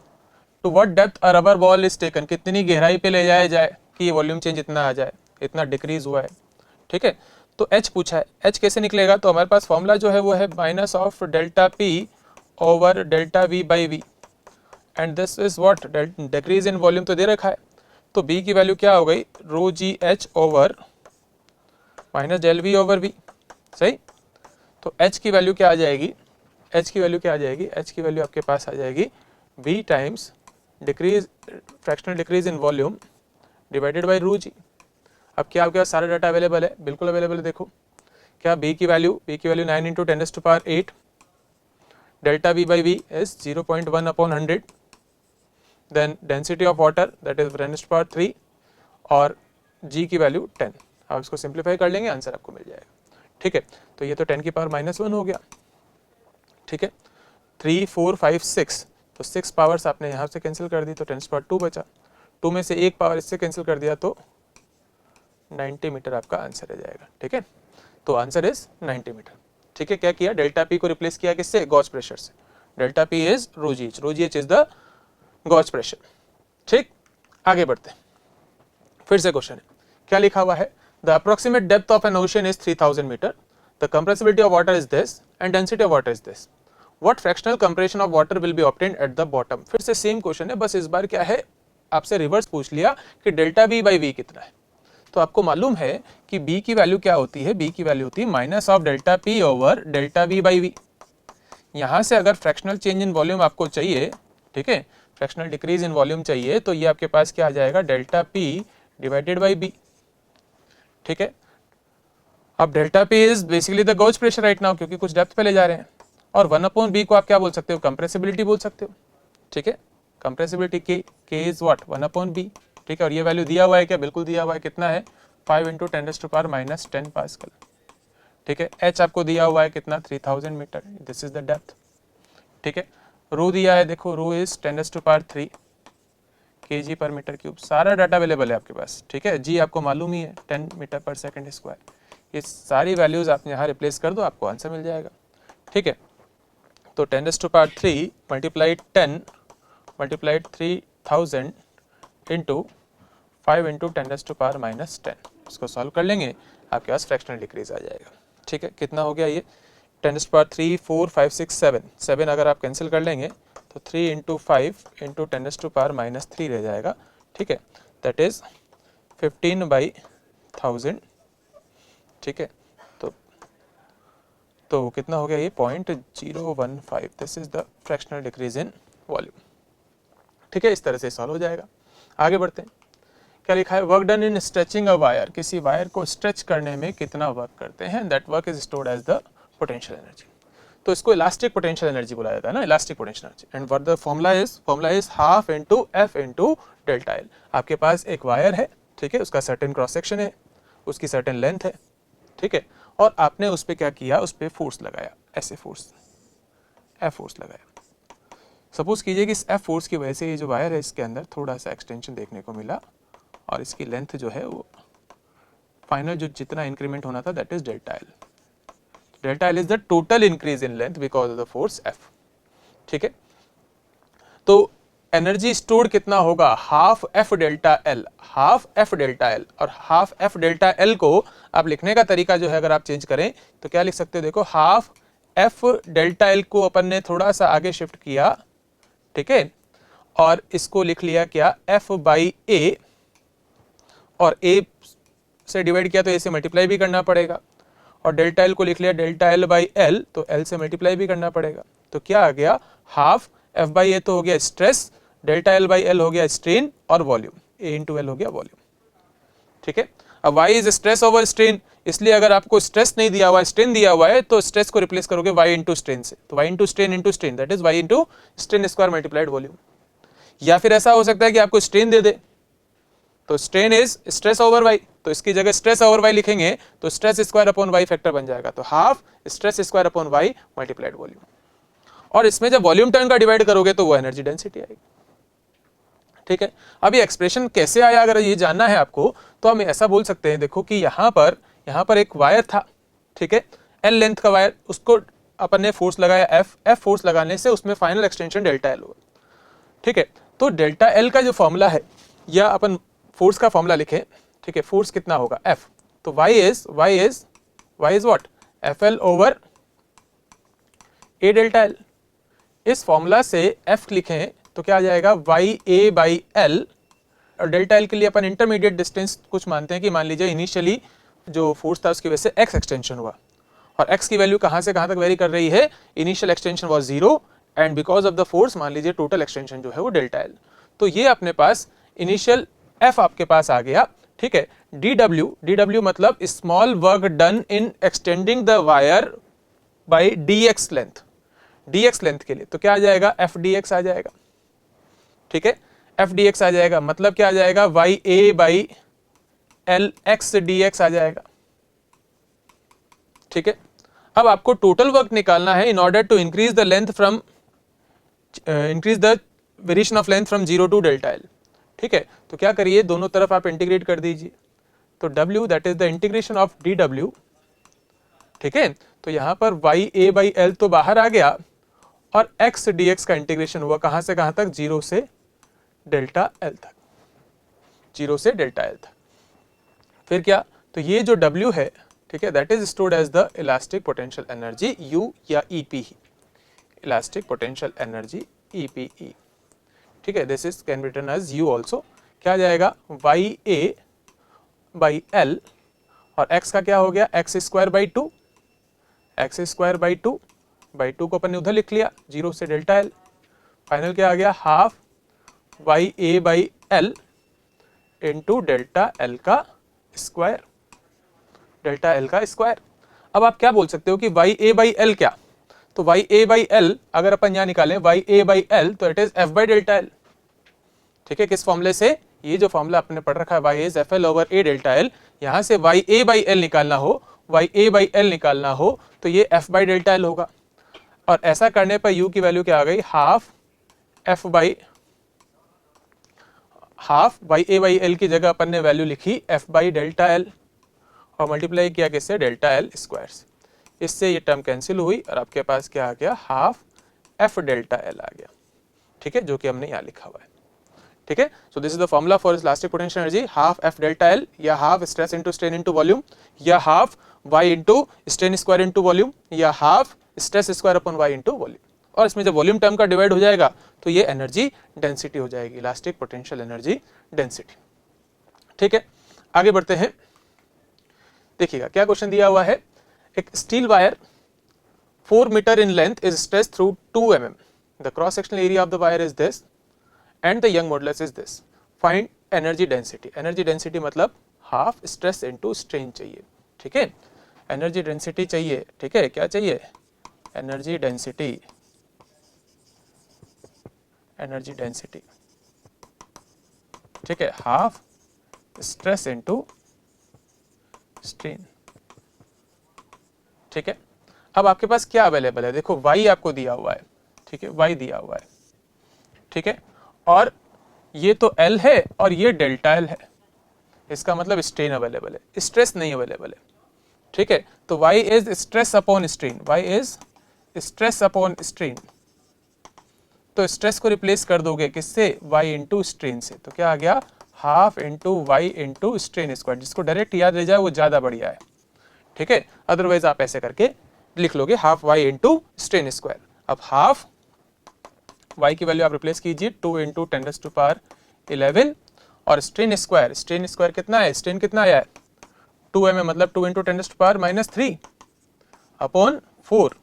to what depth a rubber ball is taken, कितनी गहराई पे ले जाया जाए कि ये वॉल्यूम चेंज इतना आ जाए, इतना डिक्रीज हुआ है। ठीक है, तो h पूछा है, h कैसे निकलेगा, तो हमारे पास फॉर्मूला जो है वो है minus of delta p over delta v by v, and this is what, decrease in volume तो दे रखा है, तो b की वैल्यू क्या हो गई, rho G H over minus del V over V. सही, तो h की वैल्यू क्या आ जाएगी, h की वैल्यू क्या आ जाएगी, h की वैल्यू आपके पास आ जाएगी v times decrease, fractional decrease in volume divided by रू जी। अब क्या आपके पास सारा डाटा अवेलेबल है, बिल्कुल अवेलेबल है। देखो क्या b की value 9 into 10⁸, delta v by v is 0.1/100, then density of water that is 10⁻3 और g की वैल्यू 10। आप इसको सिंप्लीफाई कर लेंगे, आंसर आपको मिल जाएगा। ठीक है, तो ये तो 10 की पावर -1 हो गया। ठीक है, 3 4 5 6, तो 6 पावर्स आपने यहाँ से कैंसिल कर दी तो 10⁻2 बचा, 2 में से एक पावर इससे कैंसिल कर दिया तो 90 मीटर आपका आंसर आ जाएगा। ठीक है, तो आंसर इज 90 मीटर। ठीक है, क्या किया, डेल्टा पी को रिप्लेस किया किससे, गॉस प्रेशर से। Delta P is rho G H is the gauge pressure. ठीक, आगे बढ़ते हैं, फिर से क्वेश्चन है, क्या लिखा हुआ है, the approximate depth of an ocean is 3000 metre, the compressibility of water is this and density of water is this, what fractional compression of water will be obtained at the bottom. फिर से same question है, बस इस बार क्या है, आपसे reverse पूछ लिया कि डेल्टा वी बाई वी कितना है। तो आपको मालूम है कि b की वैल्यू क्या होती है, b की वैल्यू होती है minus of delta p over delta v by V. यहां से अगर फ्रैक्शनल चेंज इन वॉल्यूम आपको चाहिए, ठीक है, फ्रैक्शनल डिक्रीज इन वॉल्यूम चाहिए, तो ये आपके पास क्या आ जाएगा, delta p divided by b। ठीक है, अब delta p is basically the gauge pressure right now, क्योंकि कुछ डेप्थ पे ले जा रहे हैं, और 1/b को आप क्या बोल सकते हो, कंप्रेसिबिलिटी बोल सकते हो। ठीक है, compressibility k is what, 1/b। ठीक है, और ये वैल्यू दिया हुआ है क्या, बिल्कुल दिया हुआ है, कितना है, 5 इंटू 10⁻⁻10 पास्कल। ठीक है, h आपको दिया हुआ है कितना, 3000 metre, this is the depth. ठीक है, रो दिया है, देखो rho is 10⁻3 kg per metre cube, सारा डाटा अवेलेबल है आपके पास। ठीक है, g आपको मालूम ही है 10 मीटर पर सेकंड स्क्वायर, ये सारी वैल्यूज आप यहाँ रिप्लेस कर दो, आपको आंसर मिल जाएगा। ठीक है, तो 10⁻3 मल्टीप्लाइड 10 मल्टीप्लाइड 3000 इंटू 5 इंटू 10⁻⁻10, इसको सॉल्व कर लेंगे, आपके पास फ्रैक्शनल डिक्रीज आ जाएगा। ठीक है, कितना हो गया ये, 10⁻3 4 5 6 7 अगर आप कैंसिल कर लेंगे तो 3 इंटू 5 इंटू 10⁻⁻3 रह जाएगा। ठीक है, दैट इज 15/1000। ठीक है, तो कितना हो गया ये, 0.015, this is the fractional decrease in volume. ठीक है, इस तरह से सॉल्व हो जाएगा। आगे बढ़ते हैं, क्या लिखा है, work done in stretching a wire, किसी वायर को स्ट्रेच करने में कितना वर्क करते हैं, that work is stored as the potential energy. तो इसको इलास्टिक पोटेंशियल एनर्जी बुलाया जाता है ना, elastic potential energy. And what the formula is half into F into delta L. आपके पास एक वायर है, ठीक है, उसका सर्टेन क्रॉस सेक्शन है, उसकी सर्टेन लेंथ है, ठीक है, और आपने उस पर क्या किया, उस पर फोर्स लगाया, ऐसे फोर्स, एफ फोर्स लगाया। सपोज कीजिए कि इस एफ फोर्स की वजह से ये जो वायर है इसके अंदर थोड़ा सा एक्सटेंशन देखने को मिला और इसकी लेंथ जो है वो फाइनल जो जितना इंक्रीमेंट होना था that is delta L. Delta L is the total increase in length because of the force F, ठीक है। तो एनर्जी स्टोर्ड कितना होगा, half F delta L, half F delta L. और हाफ एफ डेल्टा एल को आप लिखने का तरीका जो है अगर आप चेंज करें तो क्या लिख सकते हो, देखो हाफ एफ डेल्टा एल को अपन ने थोड़ा सा आगे शिफ्ट किया, ठीक है, और इसको लिख लिया क्या, एफ बाई ए, और ए से डिवाइड किया तो ए से मल्टीप्लाई भी करना पड़ेगा, और डेल्टा एल को लिख लिया डेल्टा एल बाई एल, तो एल से मल्टीप्लाई भी करना पड़ेगा। तो क्या आ गया, हाफ एफ बाई ए तो हो गया stress, delta L by L हो गया स्ट्रेन, और वॉल्यूम ए इंटू एल हो गया वॉल्यूम, ठीक है। अब y is stress over strain, इसलिए अगर आपको स्ट्रेस नहीं दिया हुआ है, स्ट्रेन दिया हुआ है, तो स्ट्रेस को रिप्लेस करोगे y इंटू स्ट्रेन से, तो y into strain that is y into strain square multiplied volume. या फिर ऐसा हो सकता है कि आपको स्ट्रेन दे दे, तो strain is stress over y, तो इसकी जगह स्ट्रेस ओवर y लिखेंगे तो stress square upon y factor बन जाएगा, तो half stress square upon y multiplied volume. और इसमें जब वॉल्यूम टर्म का डिवाइड करोगे तो वो एनर्जी डेंसिटी आएगी, ठीक है। अब ये एक्सप्रेशन कैसे आया अगर ये जानना है आपको तो हम ऐसा बोल सकते हैं, देखो कि यहाँ पर एक वायर था, ठीक है, एल लेंथ का वायर, उसको अपन ने फोर्स लगाया एफ फोर्स लगाने से उसमें फाइनल एक्सटेंशन डेल्टा एल हुआ, ठीक है। तो डेल्टा एल का जो फॉर्मूला है, या अपन फोर्स का फॉर्मूला लिखें, ठीक है, फोर्स कितना होगा एफ, तो y is what, F L over A delta L. इस फॉर्मूला से f लिखें तो क्या आ जाएगा, वाई ए बाई एल, और डेल्टा एल के लिए अपन इंटरमीडिएट डिस्टेंस कुछ मानते हैं कि मान लीजिए इनिशियली जो फोर्स था उसकी वजह से x एक्सटेंशन हुआ, और x की वैल्यू कहाँ से कहाँ तक वेरी कर रही है, initial extension was 0 and because of the force मान लीजिए टोटल एक्सटेंशन जो है वो डेल्टा एल। तो ये अपने पास इनिशियल f आपके पास आ गया, ठीक है। dw मतलब small work done in extending the wire by dx length के लिए, तो क्या आ जाएगा, f dx आ जाएगा, ठीक है, f dx आ जाएगा, मतलब क्या आ जाएगा, y a by L X D X आ जाएगा, ठीक है। अब आपको टोटल वर्क निकालना है in order to increase the length from increase the variation of length from 0 to delta L, ठीक है। तो क्या करिए, दोनों तरफ आप इंटीग्रेट कर दीजिए, तो w that is the integration of dw, ठीक है। तो यहां पर y a बाई एल तो बाहर आ गया, और x dx का इंटीग्रेशन हुआ कहां से कहां तक, 0 से डेल्टा एल तक, 0 से डेल्टा एल तक। फिर क्या, तो ये जो w है, ठीक है, that is stored as the elastic potential energy u या EP, elastic potential energy EPE, ठीक है। This is can be written as u also. क्या आ जाएगा, y a बाई एल, और x का क्या हो गया, X square by two, by two को अपन ने उधर लिख लिया, 0 से डेल्टा एल। फाइनल क्या आ गया, half Y A by L into delta L का स्क्वायर, डेल्टा एल का स्क्वायर। अब आप क्या बोल सकते हो कि वाई ए बाई एल क्या, तो वाई ए बाई एल अगर अपन यहाँ निकालें वाई ए बाई एल तो it is F by delta L, ठीक है। किस फॉर्मूले से, ये जो फॉर्मूला आपने पढ़ रखा है Y is F L over A delta L, यहाँ से वाई ए बाई एल निकालना हो, वाई ए बाई एल निकालना हो तो ये एफ बाई डेल्टा एल होगा। और ऐसा करने पर u की वैल्यू क्या आ गई, half Y A by L की जगह अपन ने वैल्यू लिखी f बाई डेल्टा एल, और मल्टीप्लाई किया किससे, डेल्टा एल स्क्वायर से। इससे ये टर्म कैंसिल हुई और आपके पास क्या आ गया, हाफ f डेल्टा एल आ गया, ठीक है, जो कि हमने यहाँ लिखा हुआ है, ठीक है। So this is the formula for elastic potential energy, half f delta L, या half stress into strain into volume, या half y into strain square into volume, या half stress square upon y into volume. और इसमें जब volume term का divide हो जाएगा तो ये एनर्जी डेंसिटी हो जाएगी, इलास्टिक पोटेंशियल एनर्जी डेंसिटी, ठीक है। आगे बढ़ते हैं, देखिएगा क्या क्वेश्चन दिया हुआ है। एक steel wire 4 metre in length is stressed through 2 mm, the cross sectional area of the wire is this and the Young modulus is this. Find energy density. Energy density मतलब हाफ स्ट्रेस इनटू स्ट्रेन चाहिए, ठीक है। Energy density चाहिए, ठीक है, क्या चाहिए, energy density, energy density, ठीक है, हाफ स्ट्रेस इनटू स्ट्रेन, ठीक है। अब आपके पास क्या अवेलेबल है, देखो y आपको दिया हुआ है, ठीक है, y दिया हुआ है, ठीक है, और ये तो L है और ये डेल्टा L है, इसका मतलब स्ट्रेन अवेलेबल है, स्ट्रेस नहीं अवेलेबल है, ठीक है। तो y is stress upon strain, y is stress upon strain, तो स्ट्रेस को रिप्लेस कर दोगे किससे, y इंटू स्ट्रेन से, तो क्या आ गया, half into Y into strain square. जिसको डायरेक्ट याद रह जाए वो ज़्यादा बढ़िया है, ठीक है, अदरवाइज आप ऐसे करके लिख लोगे half Y into strain square. अब हाफ वाई की वैल्यू आप रिप्लेस कीजिए 2 इंटू 10⁻11 और स्ट्रेन स्क्वायर कितना है, स्ट्रेन कितना आया है 2m है, मतलब 2 इंटू 10⁻³ अपॉन 4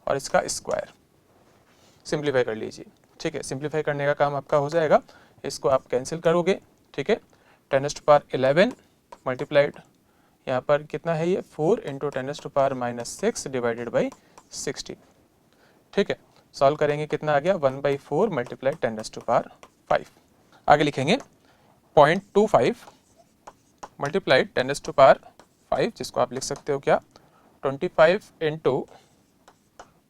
और इसका स्क्वायर। सिंप्लीफाई कर लीजिए, ठीक है, सिंप्लीफाई करने का काम आपका हो जाएगा, इसको आप कैंसिल करोगे, ठीक है, 10⁻11 मल्टीप्लाइड यहाँ पर कितना है ये 4 इंटू 10⁻6 डिवाइडेड बाई 60, ठीक है, सॉल्व करेंगे कितना आ गया 1/4 मल्टीप्लाइड 10⁻5। आगे लिखेंगे 0.25 मल्टीप्लाइड 10⁻5, जिसको आप लिख सकते हो क्या 25 इंटू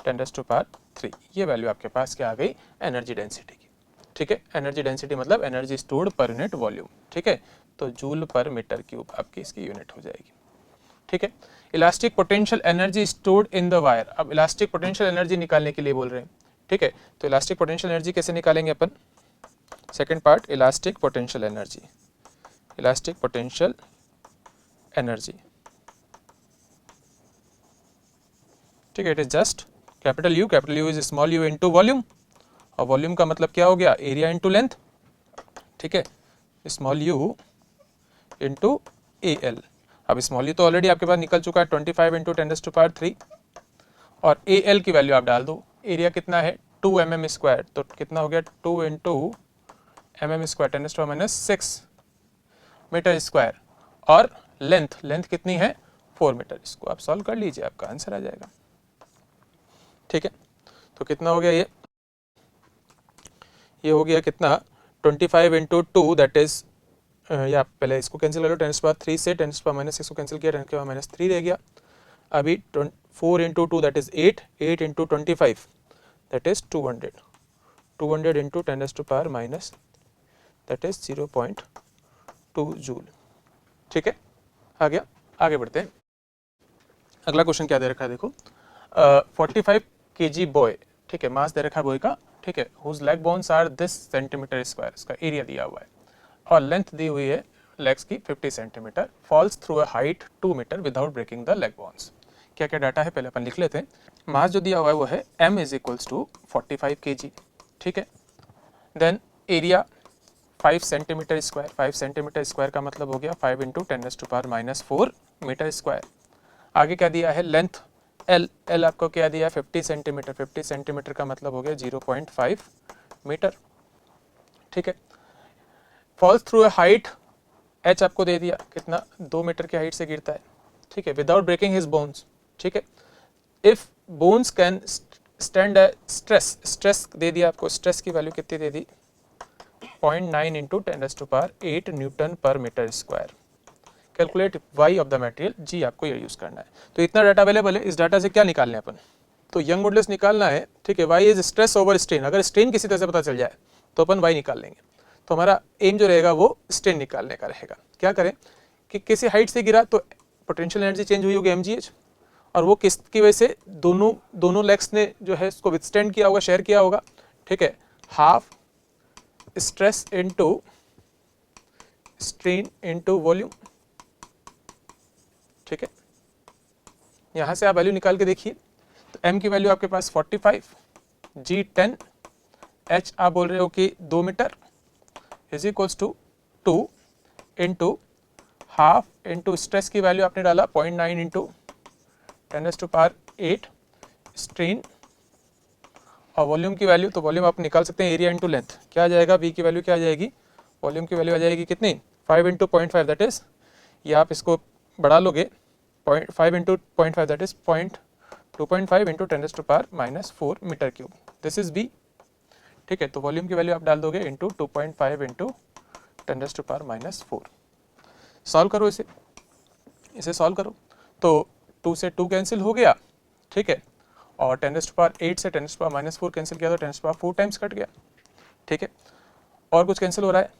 10⁻3। ये वैल्यू आपके पास क्या आ गई, एनर्जी डेंसिटी की, ठीक है। एनर्जी डेंसिटी मतलब energy stored per unit volume, ठीक है, तो जूल पर मीटर क्यूब आपकी इसकी यूनिट हो जाएगी, ठीक है। Elastic potential energy stored in the wire, अब इलास्टिक पोटेंशियल एनर्जी निकालने के लिए बोल रहे हैं, ठीक है, तो इलास्टिक पोटेंशियल एनर्जी कैसे निकालेंगे अपन, second part, elastic potential energy, elastic potential energy, ठीक है, it is just capital U is small U into volume, और वॉल्यूम का मतलब क्या हो गया, एरिया इनटू लेंथ, ठीक है, small you into A L. अब स्मॉल यू तो ऑलरेडी आपके पास निकल चुका है 25 इंटू 10⁻3 और ए एल की वैल्यू आप डाल दो, एरिया कितना है 2 mm स्क्वायर, तो कितना हो गया 2 into mm square 10⁻6 metre square, और लेंथ कितनी है 4 मीटर। इसको आप सॉल्व कर लीजिए, आपका आंसर आ जाएगा, ठीक है। तो कितना हो गया ये हो गया कितना 25 इंटू 2 दैट इज, या पहले इसको कैंसिल कर लो 10⁻3 से 10⁻6 को कैंसिल किया 10⁻3 रह गया। अभी 4 into 2 that is 8 into 25 that is 200 into 10⁻- that is 0.2 joule, ठीक है, आ गया। आगे बढ़ते हैं, अगला क्वेश्चन क्या दे रखा है देखो, 45 kg बॉय, ठीक है, मास दे रखा है बॉय का, ठीक है, whose leg bones are this centimetre square, इसका एरिया दिया हुआ है और लेंथ दी हुई है लेग्स की 50 centimetre, falls through a height 2 metre without breaking the leg bones. क्या क्या डाटा है पहले अपन लिख लेते हैं। मास जो दिया हुआ है वो है m is equals to 45 kg, ठीक है, then area 5 centimetre square, 5 centimetre square का मतलब हो गया 5 इंटू 10⁻⁻4 मीटर स्क्वायर। आगे क्या दिया है लेंथ L आपको क्या दिया है 50 सेंटीमीटर, 50 सेंटीमीटर का मतलब हो गया 0.5 मीटर, ठीक है। Falls through a height h आपको दे दिया कितना 2 मीटर की हाइट से गिरता है, ठीक है, विदाउट ब्रेकिंग हिज बोन्स, ठीक है। If bones can stand stress दे दिया आपको, स्ट्रेस की वैल्यू कितनी दे दी 0.9 इंटू 10⁸ न्यूटन पर metre square. Calculate Y of the material, जी आपको ये यूज करना है। तो इतना डाटा अवेलेबल है, इस डाटा से क्या निकालना है अपन, तो यंग मॉडुलस निकालना है, ठीक है। Y is stress over strain, अगर स्ट्रेन किसी तरह से पता चल जाए तो अपन वाई निकाल लेंगे। तो हमारा एम जो रहेगा वो स्ट्रेन निकालने का रहेगा। क्या करें कि किसी हाइट से गिरा तो पोटेंशियल एनर्जी चेंज हुई होगी mgh, और वो किसकी वजह से दोनों लेग्स ने जो है इसको विथस्टैंड किया होगा, शेयर किया होगा, ठीक है, half stress into strain into volume, ठीक है। यहां से आप वैल्यू निकाल के देखिए, तो m की वैल्यू आपके पास 45, g 10, h आप बोल रहे हो कि 2 metre is equals to 2 into half into stress की वैल्यू आपने डाला 0.9 इंटू 10⁸ स्ट्रेन, और वॉल्यूम की वैल्यू, तो वॉल्यूम आप निकाल सकते हैं एरिया इंटू लेंथ, क्या आ जाएगा v की वैल्यू क्या आ जाएगी वॉल्यूम की वैल्यू आ जाएगी कितनी 5 इंटू 0.5 दैट इज, ये आप इसको बढ़ा लोगे 5 into 0.5 that is 2.5 into 10⁻⁻⁴ metre cube, this is B. ठीक है, तो वॉल्यूम की वैल्यू आप डाल दोगे इंटू 2.5 इंटू 10⁻⁻⁴। सॉल्व करो इसे सॉल्व करो तो 2 से 2 कैंसिल हो गया, ठीक है, और 10⁸ से 10⁻⁻⁴ कैंसिल किया तो 10⁻⁴ टाइम्स कट गया। ठीक है, और कुछ कैंसिल हो रहा है,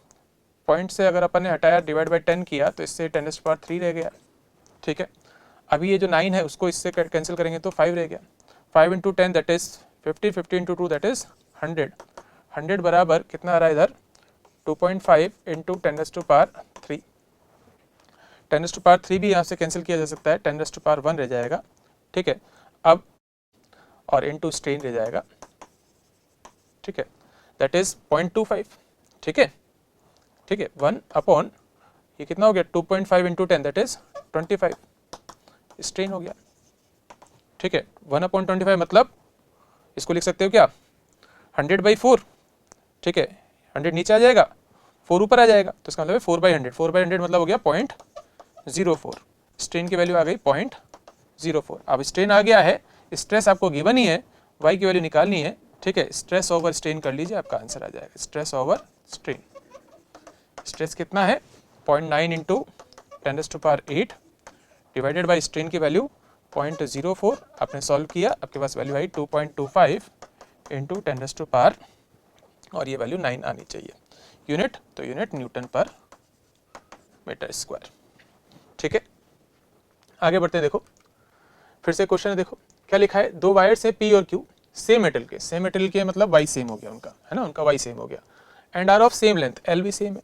पॉइंट से अगर अपन ने हटाया डिवाइड बाय 10 किया तो इससे 10⁻³ रह गया। ठीक है, अभी ये जो 9 है उसको इससे कैंसिल करेंगे तो 5 रह गया। 5 into 10 that is 50, 50 into 2 that is 100, 100 बराबर कितना आ रहा है इधर 2.5 इंटू 10⁻3, 10⁻3 भी यहाँ से कैंसिल किया जा सकता है, 10⁻1 रह जाएगा। ठीक है, अब और इंटू स्ट्रेन रह जाएगा। ठीक है, दैट इज 0.25। ठीक है, ठीक है, 1 अपॉन ये कितना हो गया 2.5 इंटू 10 दैट इज 25 स्ट्रेन हो गया। ठीक है, 1/25 मतलब इसको लिख सकते हो क्या 100/4। ठीक है, 100 नीचे आ जाएगा 4 ऊपर आ जाएगा तो इसका मतलब है 4/100, 4/100 मतलब हो गया 0.04। स्ट्रेन की वैल्यू आ गई 0.04। अब स्ट्रेन आ गया है, स्ट्रेस आपको गिवन ही है, y की वैल्यू निकालनी है। ठीक है, स्ट्रेस ओवर स्ट्रेन कर लीजिए, आपका आंसर आ जाएगा स्ट्रेस ओवर स्ट्रेन। स्ट्रेस कितना है 0.9 इंटू 10⁸ डिवाइडेड बाई स्ट्रेन की वैल्यू 0.04। आपने सॉल्व किया, आपके पास वैल्यू आई 2.25 इंटू 10⁻, और ये वैल्यू 9 आनी चाहिए। यूनिट तो यूनिट न्यूटन पर मीटर स्क्वायर। ठीक है, आगे बढ़ते हैं। देखो फिर से क्वेश्चन है, देखो क्या लिखा है, दो वायर्स है P और Q सेम मेटल के मतलब वाई सेम हो गया उनका, है ना, उनका वाई सेम हो गया, and R of same length, L भी सेम है,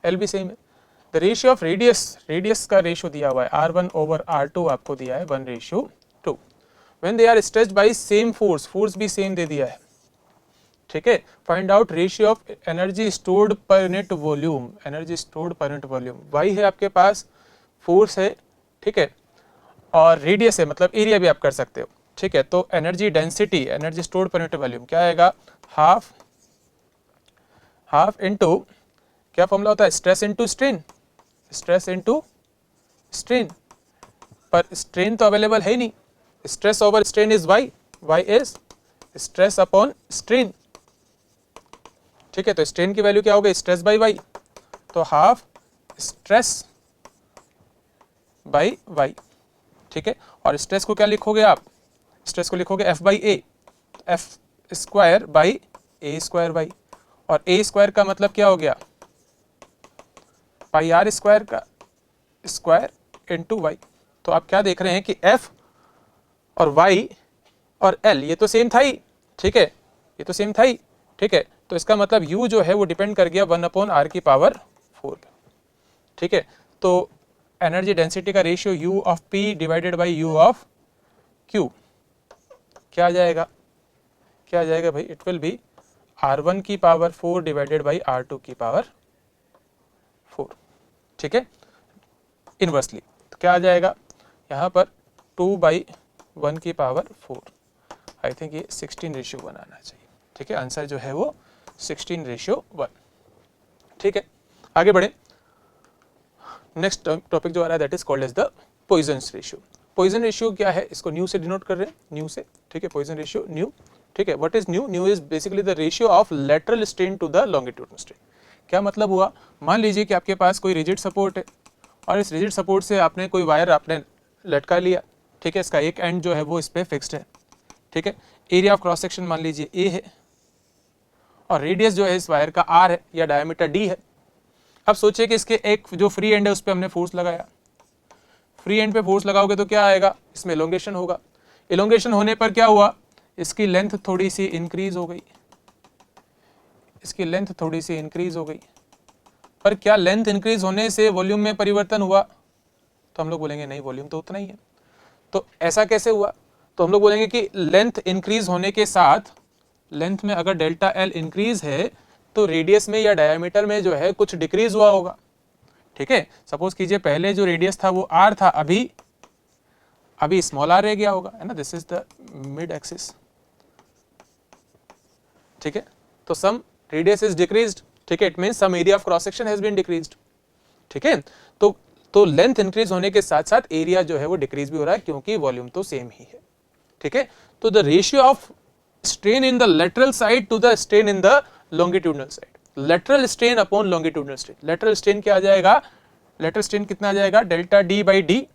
एल भी सेम है। द रेशियो ऑफ रेडियस का रेशियो दिया हुआ है R1/R2 आपको दिया है 1:2। When they are stretched by same force भी सेम दे दिया है। ठीक है, find out ratio of energy stored per unit volume, energy stored per unit volume, Y है आपके पास, फोर्स है, ठीक है, और रेडियस है मतलब एरिया भी आप कर सकते हो। ठीक है, तो energy density, energy stored per unit volume क्या आएगा, हाफ इनटू क्या फॉर्मूला होता है, stress into strain, stress into strain, पर स्ट्रेन तो अवेलेबल है नहीं, stress over strain is Y, Y is stress upon strain. ठीक है, तो स्ट्रेन की वैल्यू क्या हो गई, स्ट्रेस बाई वाई, तो हाफ स्ट्रेस बाई वाई। ठीक है, और स्ट्रेस को क्या लिखोगे आप, स्ट्रेस को लिखोगे F/A, F square by A square by, और ए स्क्वायर का मतलब क्या हो गया पाई आर स्क्वायर का स्क्वायर इनटू वाई। तो आप क्या देख रहे हैं कि F और Y और L ये तो सेम था ही, ठीक है, ये तो सेम था ही, ठीक है, तो इसका मतलब U जो है वो डिपेंड कर गया 1/r⁴ पे। ठीक है, तो एनर्जी डेंसिटी का ratio U of P divided by U of Q क्या आ जाएगा, क्या आ जाएगा भाई, it will B R1⁴ divided by R2⁴। ठीक है, इनवर्सली तो क्या आ जाएगा यहाँ पर 2/1⁴। आई थिंक ये 16:1 आना चाहिए। ठीक है, आंसर जो है वो 16:1। ठीक है, आगे बढ़े। नेक्स्ट टॉपिक जो आ रहा है that is called as the Poisson's ratio. Poisson ratio क्या है, इसको न्यू से डिनोट कर रहे हैं, न्यू से। ठीक है, पॉइजन रेशियो न्यू। ठीक है, what is nu, nu is basically the ratio of lateral strain to the longitudinal strain. क्या मतलब हुआ, मान लीजिए कि आपके पास कोई रिजिड सपोर्ट है और इस रिजिड सपोर्ट से आपने कोई वायर आपने लटका लिया। ठीक है, इसका एक एंड जो है वो इस पर फिक्स्ड है। ठीक है, एरिया ऑफ क्रॉस सेक्शन मान लीजिए ए है और रेडियस जो है इस वायर का आर है या डायमीटर डी है। अब सोचिए कि इसके एक जो फ्री एंड है उस पर हमने फोर्स लगाया, फ्री एंड पे फोर्स लगाओगे तो क्या आएगा, इसमें एलोंगेशन होगा। एलोंगेशन होने पर क्या हुआ, इसकी लेंथ थोड़ी सी इंक्रीज हो गई, इसकी लेंथ थोड़ी सी इंक्रीज हो गई। पर क्या लेंथ इंक्रीज होने से वॉल्यूम में परिवर्तन हुआ, तो हम लोग बोलेंगे नहीं, वॉल्यूम तो उतना ही है। तो ऐसा कैसे हुआ, तो हम लोग बोलेंगे कि लेंथ इंक्रीज होने के साथ, लेंथ में अगर डेल्टा एल इंक्रीज है तो रेडियस में या डायमीटर में जो है कुछ डिक्रीज हुआ होगा। ठीक है, सपोज कीजिए पहले जो रेडियस था वो आर था, अभी स्मॉल आर रह गया होगा, है ना, this is the mid axis. ठीक है, तो सम रेडियस इज डिक्रीज्ड ठीक है, it means some area of cross section has been decreased, ठीक है। तो लेंथ इंक्रीज होने के साथ साथ एरिया जो है वो डिक्रीज भी हो रहा है क्योंकि वॉल्यूम तो सेम ही है, ठीक है। तो the ratio of strain in the lateral side to the strain in the longitudinal side, lateral strain upon longitudinal strain, lateral strain क्या आ जाएगा, लेटरल स्ट्रेन कितना आ जाएगा, डेल्टा डी बाई डी,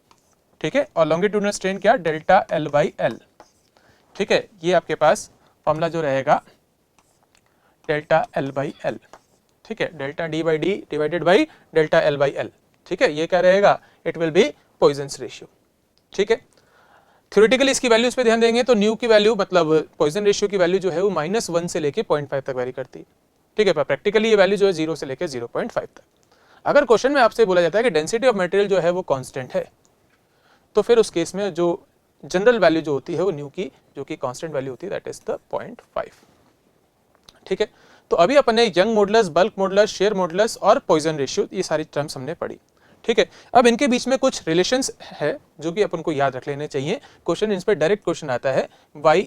ठीक है, और लॉन्गिट्यूडनल स्ट्रेन क्या, डेल्टा एल बाई एल, ठीक है। ये आपके पास फॉर्मूला जो रहेगा डेल्टा एल बाई एल, ठीक है, delta D by D divided by delta L by L, ठीक है। ये क्या रहेगा, it will be Poisson's ratio, ठीक है। थ्योरेटिकली इसकी वैल्यूज पे ध्यान देंगे तो न्यू की वैल्यू मतलब पॉइजन रेशियो की वैल्यू जो है वो -1 से लेके 0.5 तक वेरी करती है, ठीक है। पर प्रैक्टिकली ये वैल्यू जो है 0 से लेके 0.5 तक। अगर क्वेश्चन में आपसे बोला जाता है कि डेंसिटी ऑफ मटेरियल जो है वो कांस्टेंट है, तो फिर उस केस में जो जनरल वैल्यू जो होती है वो न्यू की जो कि कांस्टेंट वैल्यू होती है दैट इज द 0.5, ठीक है। तो अभी अपन ने young modulus, bulk modulus, share modulus और पॉइजन रेशियो ये सारी टर्म्स हमने पढ़ी, ठीक है। अब इनके बीच में कुछ रिलेशंस है जो कि अपन को याद रख लेने चाहिए। क्वेश्चन इन पर डायरेक्ट क्वेश्चन आता है, y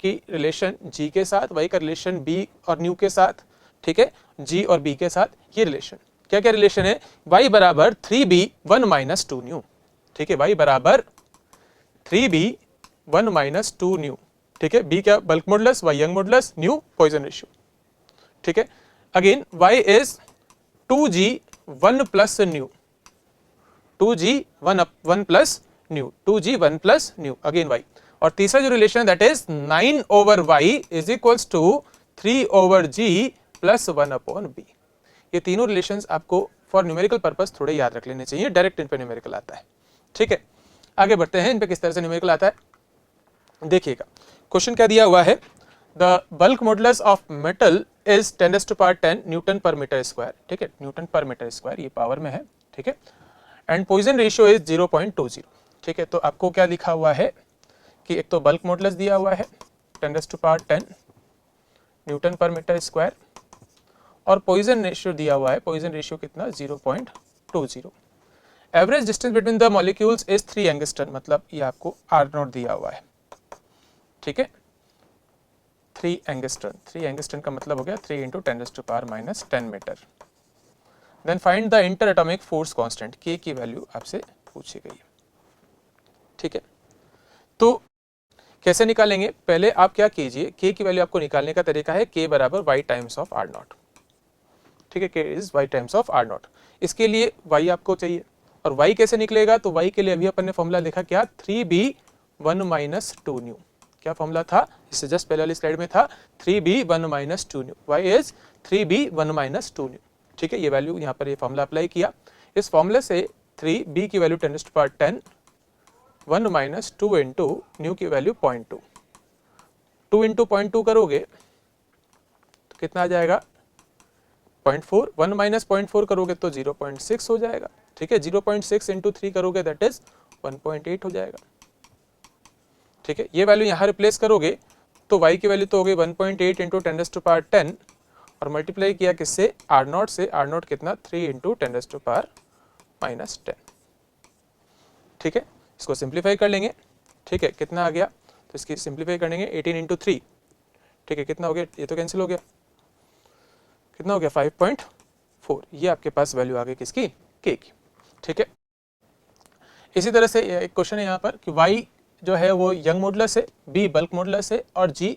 की रिलेशन g के साथ, y का रिलेशन b और न्यू के साथ, ठीक है, g और b के साथ ये रिलेशन क्या क्या रिलेशन है, y बराबर 3b 1 माइनस 2 न्यू, ठीक है, y बराबर 3b 1 माइनस 2 न्यू, ठीक है। b क्या, bulk modulus, y Young modulus, nu Poisson ratio, ठीक है। Again y is 2g 1 plus nu, 2g 1 plus nu, 2g 1 plus nu, again y। और तीसरा जो relation that is 9 over y is equals to 3 over g plus 1 upon b। ये तीनों relations आपको for numerical purpose थोड़े याद रख लेने चाहिए, डायरेक्ट इन पे न्यूमेरिकल आता है, ठीक है। आगे बढ़ते हैं, इन पे किस तरह से न्यूमेरिकल आता है देखिएगा। क्वेश्चन क्या दिया हुआ है, the bulk modulus of metal is 10⁻10 Newton पर मीटर स्क्वायर, ठीक है, न्यूटन पर मीटर स्क्वायर ये पावर में है, ठीक है। एंड पॉइजन रेशियो इज 0.20, ठीक है। तो आपको क्या लिखा हुआ है कि एक तो बल्क मॉडुलस दिया हुआ है 10⁻10 न्यूटन पर मीटर स्क्वायर और पॉइजन रेशियो दिया हुआ है, पॉइजन रेशियो कितना 0.20। Average distance between the molecules is 3 angstrom, मतलब ये आपको R0 दिया हुआ है, ठीक है, 3 एंगस्ट्रम, 3 एंगस्ट्रम का मतलब हो गया 3 × 10⁻−10 metre. Then find the inter atomic force constant, K की वैल्यू आपसे पूछी गई है, ठीक है। तो कैसे निकालेंगे, पहले आप क्या कीजिए, K की वैल्यू आपको निकालने का तरीका है K बराबर y टाइम्स ऑफ R0, ठीक है, K is y times of R0। इसके लिए y आपको चाहिए और y कैसे निकलेगा, तो y के लिए अभी अपन ने फॉर्मूला लिखा क्या, 3b 1 माइनस 2 न्यू, क्या फॉर्मूला था, इससे जस्ट पहले वाली स्लाइड में था 3b 1 minus 2 new, y is 3b 1 minus 2 new, ठीक है। ये वैल्यू यहाँ पर ये फॉर्मूला अप्लाई किया, इस फॉर्मूले से 3b की वैल्यू 10⁻10 1 माइनस 2 इंटू न्यू की वैल्यू 0.2, 2 इंटू 0.2 करोगे तो कितना आ जाएगा 0.4, 1 माइनस 0.4 करोगे तो 0.6 हो जाएगा, ठीक है। 0.6 इंटू 3 करोगे दैट इज 1.8 हो जाएगा, ठीक है। ये वैल्यू यहाँ रिप्लेस करोगे तो y की वैल्यू तो हो गई 1.8 इंटू 10⁻10 और मल्टीप्लाई किया किससे, R0 से, R0 कितना 3 इंटू 10⁻−10, ठीक है। इसको सिंप्लीफाई कर लेंगे, ठीक है, कितना आ गया, तो इसकी सिंप्लीफाई करेंगे 18 इंटू 3, ठीक है, कितना हो गया, ये तो कैंसिल हो गया, कितना हो गया 5.4, ये आपके पास वैल्यू आ गई किसकी, K की, ठीक है। इसी तरह से एक क्वेश्चन है यहाँ पर कि y जो है वो यंग मॉडुलस है, b बल्क मॉडुलस है और g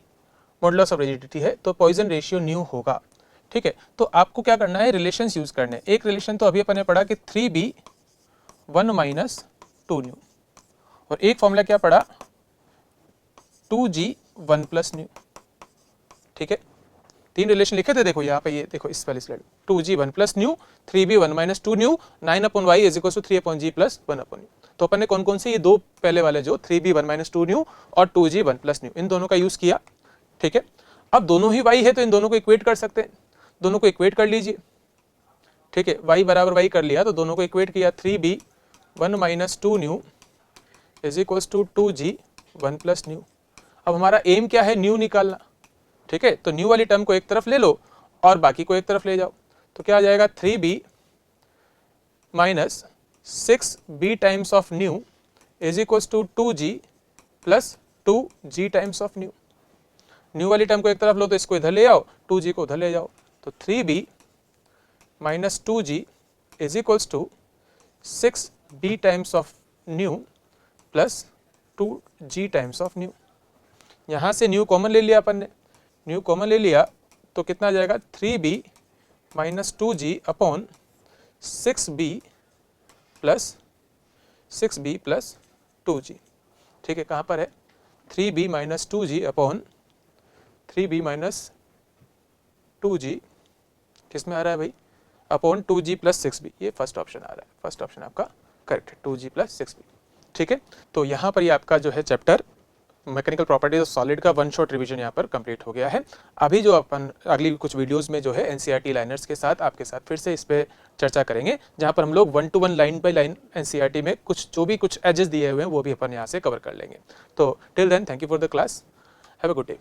मॉडुलस ऑफ रिजिडिटी है, तो पॉइजन रेशियो न्यू होगा, ठीक है। तो आपको क्या करना है, रिलेशंस यूज करने, एक रिलेशन तो अभी अपन ने पढ़ा कि 3b 1 माइनस 2 न्यू और एक फॉर्मूला क्या पढ़ा 2g 1 प्लस न्यू, ठीक है। तीन रिलेशन लिखे थे, देखो यहाँ पे, ये देखो इस वाली slide 2g 1 plus nu, 3b 1 minus 2 nu, 9/y is equal to 3/g plus 1/न्यू। तो अपन ने कौन कौन से, ये दो पहले वाले जो 3b 1 माइनस 2 न्यू और 2g 1 प्लस न्यू, इन दोनों का यूज किया, ठीक है। अब दोनों ही y है तो इन दोनों को इक्वेट कर सकते हैं, दोनों को इक्वेट कर लीजिए, ठीक है, y बराबर y कर लिया तो दोनों को इक्वेट किया, 3b 1 minus 2 nu is equal to 2g 1 plus nu. अब हमारा एम क्या है, न्यू निकालना, ठीक है। तो न्यू वाली टर्म को एक तरफ ले लो और बाकी को एक तरफ ले जाओ, तो क्या आ जाएगा 3b minus 6b times of nu is equal to 2g plus 2g times of nu. Nu वाली टर्म को एक तरफ लो तो इसको इधर ले आओ, 2g को उधर ले जाओ, तो 3b minus 2g is equals to 6b times of nu plus 2g times of nu. यहाँ से न्यू कॉमन ले लिया अपन ने, न्यू कॉमन ले लिया तो कितना आ जाएगा 3b minus 2g upon 6b plus 2g। ठीक है, कहाँ पर है 3b minus 2g upon 3b minus 2g किस में आ रहा है भाई, अपॉन 2g प्लस 6b, ये फर्स्ट ऑप्शन आ रहा है, फर्स्ट ऑप्शन आपका करेक्ट है 2g प्लस 6b। ठीक है, तो यहाँ पर ये आपका जो है chapter mechanical properties of solid का वन शॉट रिवीजन यहाँ पर कंप्लीट हो गया है। अभी जो अपन अगली कुछ वीडियोस में जो है एनसीईआरटी लाइनर्स के साथ आपके साथ फिर से इस पे चर्चा करेंगे, जहाँ पर हम लोग 1 to 1 line by line NCERT में कुछ जो भी कुछ एजेस दिए हुए हैं वो भी अपन यहाँ से कवर कर लेंगे। तो till then thank you for the class, have a good day.